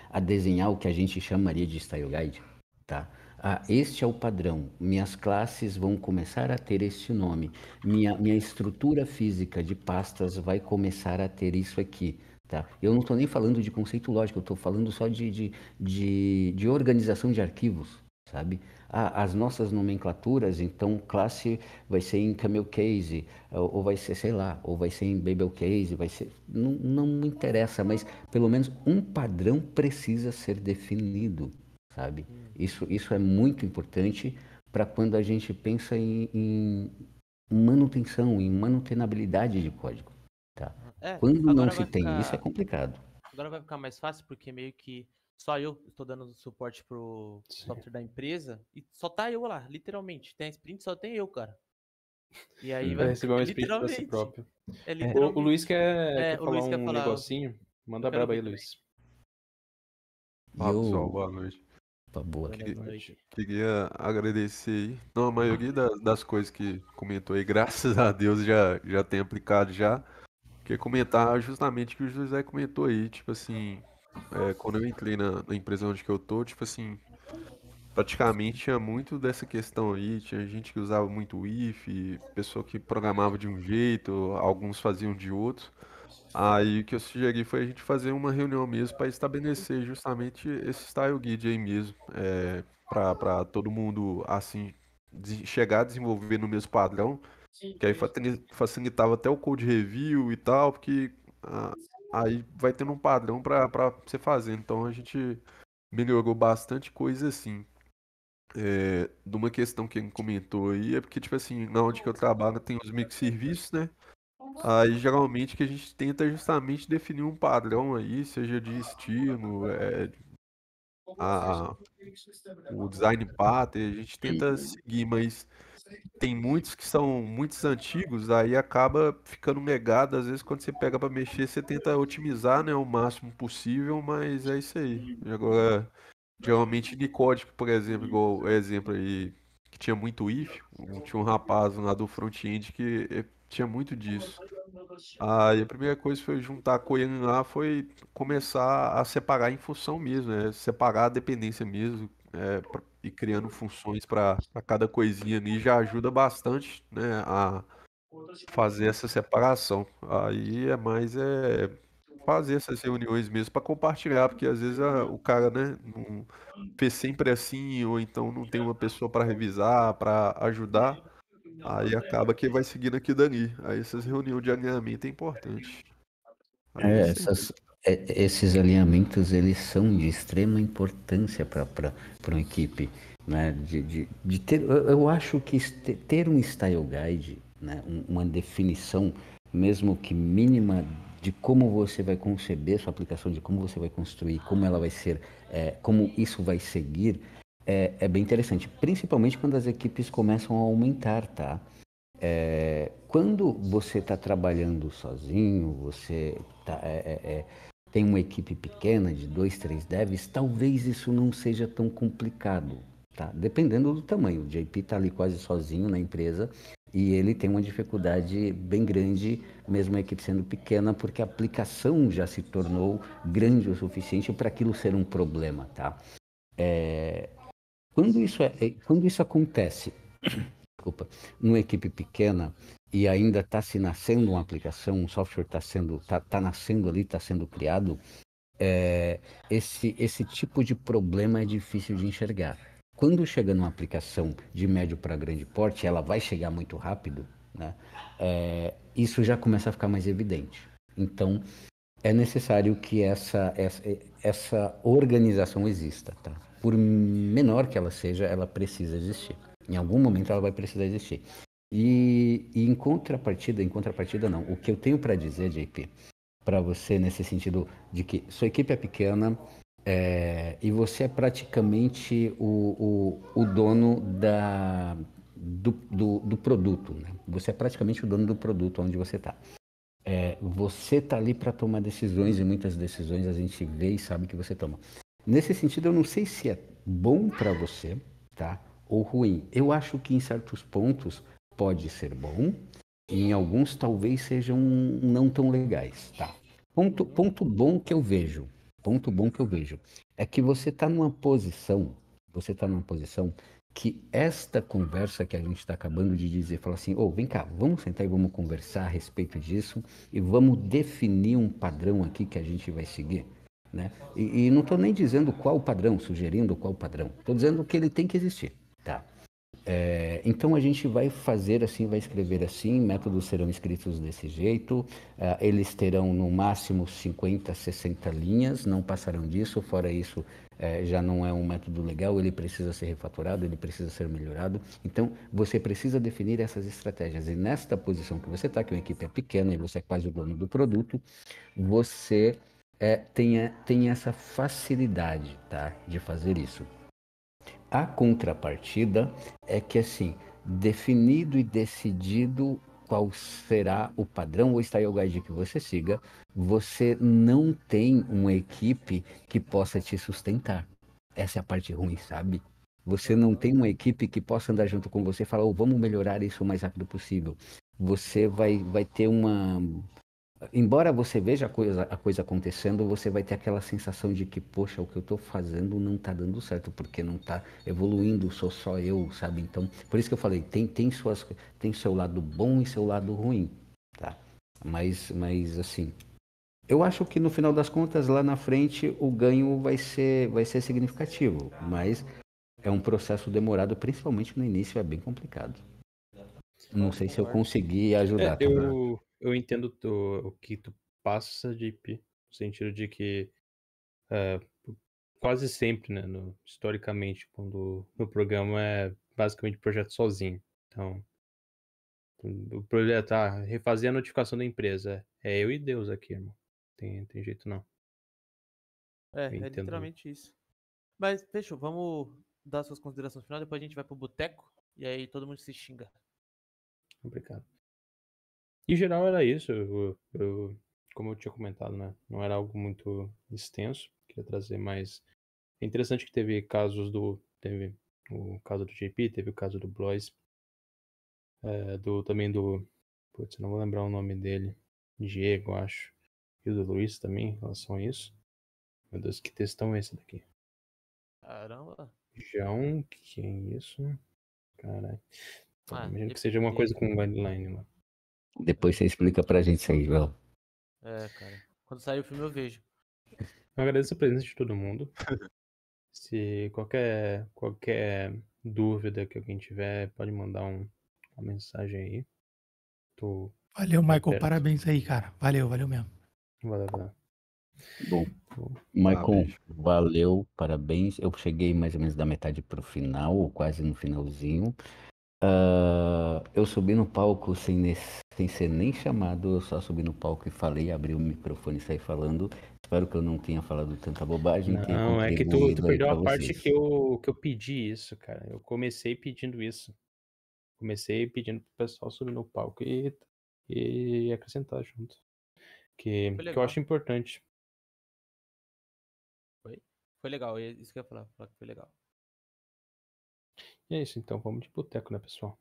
a desenhar o que a gente chamaria de style guide, tá? Este é o padrão, minhas classes vão começar a ter este nome, minha estrutura física de pastas vai começar a ter isso aqui, tá? Eu não estou nem falando de conceito lógico, eu estou falando só de organização de arquivos, sabe? As nossas nomenclaturas, então classe vai ser em camel case, ou vai ser, sei lá, ou vai ser em babel case, vai ser, não me interessa, mas pelo menos um padrão precisa ser definido, sabe? Isso é muito importante para quando a gente pensa em manutenção, em manutenabilidade de código, tá? Quando não agora se vai tem isso, é ficar, complicado. agora vai ficar mais fácil porque meio que só eu estou dando suporte pro software da empresa e só tá eu lá, literalmente. Tem a sprint, só tem eu, cara. E aí Vai vai receber uma sprint pra si literalmente. próprio. É O literalmente. Luiz quer O falar Luiz quer um falar. negocinho? Manda Eu quero braba aí, ouvir Luiz. Fala, pessoal, Eu, boa noite. boa. também. Boa noite. Queria agradecer aí. Não, a maioria das coisas que comentou aí, graças a Deus, já tem aplicado já. Queria comentar justamente o que o José comentou aí, tipo assim, quando eu entrei na empresa onde que eu tô, tipo assim, praticamente tinha muito dessa questão aí, tinha gente que usava muito o if, pessoa que programava de um jeito, alguns faziam de outro. Aí o que eu sugeri foi a gente fazer uma reunião mesmo para estabelecer justamente esse style guide aí mesmo, para todo mundo assim chegar a desenvolver no mesmo padrão, que aí facilitava até o code review e tal, porque aí vai tendo um padrão para você fazer. Então a gente melhorou bastante coisa assim. De uma questão que ele comentou aí, é porque, tipo assim, na onde que eu trabalho tem os microserviços, né? Aí geralmente que a gente tenta justamente definir um padrão aí, seja de estilo, a, o design pattern, a gente tenta seguir, mas tem muitos que são muitos antigos, aí acaba ficando legado, às vezes quando você pega para mexer, você tenta otimizar, né, o máximo possível, mas é isso aí. E agora, geralmente de código, por exemplo, igual o exemplo aí, que tinha muito if, tinha um rapaz lá do front-end que tinha muito disso. Aí a primeira coisa que foi juntar com ele lá foi começar a separar em função mesmo, separar a dependência mesmo, e criando funções para cada coisinha ali já ajuda bastante, né, a fazer essa separação. Aí é mais fazer essas reuniões mesmo para compartilhar, porque às vezes o cara, né, não fez sempre assim, ou então não tem uma pessoa para revisar, para ajudar. Aí acaba que vai seguindo aqui dali. Aí essas reuniões de alinhamento é importante. Aí é isso aí. Esses alinhamentos, eles são de extrema importância para uma equipe, né? De ter, eu acho que ter um style guide, né? Uma definição, mesmo que mínima, de como você vai conceber sua aplicação, de como você vai construir, como ela vai ser, como isso vai seguir, é bem interessante, principalmente quando as equipes começam a aumentar, tá? Quando você está trabalhando sozinho, você tem uma equipe pequena de 2, 3 devs, talvez isso não seja tão complicado, tá? Dependendo do tamanho. O JP está ali quase sozinho na empresa e ele tem uma dificuldade bem grande, mesmo a equipe sendo pequena, porque a aplicação já se tornou grande o suficiente para aquilo ser um problema, tá? Quando isso acontece, desculpa, numa equipe pequena e ainda está se nascendo uma aplicação, um software está nascendo ali, está sendo criado, esse tipo de problema é difícil de enxergar. Quando chega numa aplicação de médio para grande porte, ela vai chegar muito rápido, né? Isso já começa a ficar mais evidente. Então, é necessário que essa organização exista, tá? Por menor que ela seja, ela precisa existir. Em algum momento ela vai precisar existir. E em contrapartida não. O que eu tenho para dizer, JP, para você nesse sentido de que sua equipe é pequena, E você é praticamente o dono do produto, né? Você é praticamente o dono do produto onde você está. Você está ali para tomar decisões e muitas decisões a gente vê e sabe que você toma. Nesse sentido, eu não sei se é bom para você, tá? Ou ruim. Eu acho que em certos pontos pode ser bom, e em alguns talvez sejam não tão legais, tá? Ponto bom que eu vejo, ponto bom que eu vejo é que você está numa posição que esta conversa que a gente está acabando de dizer, fala assim, vem cá, vamos sentar e vamos conversar a respeito disso e vamos definir um padrão aqui que a gente vai seguir, né? E não estou nem dizendo qual padrão, sugerindo qual padrão, estou dizendo que ele tem que existir, tá? Então a gente vai fazer assim, vai escrever assim, métodos serão escritos desse jeito, eles terão no máximo 50, 60 linhas, não passarão disso, fora isso já não é um método legal, ele precisa ser refatorado, ele precisa ser melhorado, então você precisa definir essas estratégias, e nesta posição que você está, que a equipe é pequena e você é quase o dono do produto, você tem essa facilidade, tá, de fazer isso. A contrapartida é que, assim, definido e decidido qual será o padrão ou style guide que você siga, você não tem uma equipe que possa te sustentar. Essa é a parte ruim, sabe? Você não tem uma equipe que possa andar junto com você e falar, vamos melhorar isso o mais rápido possível. Você vai ter uma... Embora você veja a coisa acontecendo, você vai ter aquela sensação de que, poxa, o que eu estou fazendo não está dando certo, porque não está evoluindo, sou só eu, sabe? Então, por isso que eu falei, tem seu lado bom e seu lado ruim, tá? Mas assim, eu acho que no final das contas, lá na frente, o ganho vai ser significativo, mas é um processo demorado, principalmente no início, é bem complicado. Não sei se eu consegui ajudar, tá? Eu entendo o que tu passa, JP, no sentido de que quase sempre, né, historicamente, quando o programa é basicamente projeto sozinho. Então, o projeto, refazer a notificação da empresa. É eu e Deus aqui, irmão. Tem jeito não. Eu É entendo. literalmente isso. Mas, fechou, vamos dar suas considerações finais, depois a gente vai pro boteco e aí todo mundo se xinga. Complicado. Em geral era isso. Como eu tinha comentado, né? Não era algo muito extenso. Queria trazer mais. É interessante que teve casos teve o caso do JP, teve o caso do Blois, também do. Putz, eu não vou lembrar o nome dele. Diego, acho. E o do Luiz também, em relação a isso. Meu Deus, que textão é esse daqui? Caramba. João, que é isso? Caralho. Imagino que seja EPT. alguma coisa com guideline, mano. Depois você explica pra gente isso aí, João. Cara. Quando sair o filme eu vejo. Eu agradeço a presença de todo mundo. Se qualquer dúvida que alguém tiver, pode mandar uma mensagem aí. Valeu, Michael. perto. Parabéns aí, cara. Valeu mesmo. Valeu. Bom, Michael, valeu, parabéns. Eu cheguei mais ou menos da metade pro final, ou quase no finalzinho. Eu subi no palco sem ser nem chamado, eu só subi no palco e falei, abri o microfone e saí falando. Espero que eu não tenha falado tanta bobagem. Não, é que tu perdeu a parte que eu pedi isso, cara. Eu comecei pedindo isso. Comecei pedindo pro pessoal subir no palco e acrescentar junto. Que eu acho importante. Foi legal, isso que eu ia falar que foi legal. E é isso então, vamos de boteco, né, pessoal?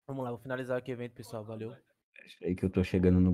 Vamos lá, vou finalizar aqui o evento, pessoal. Valeu. É que eu tô chegando no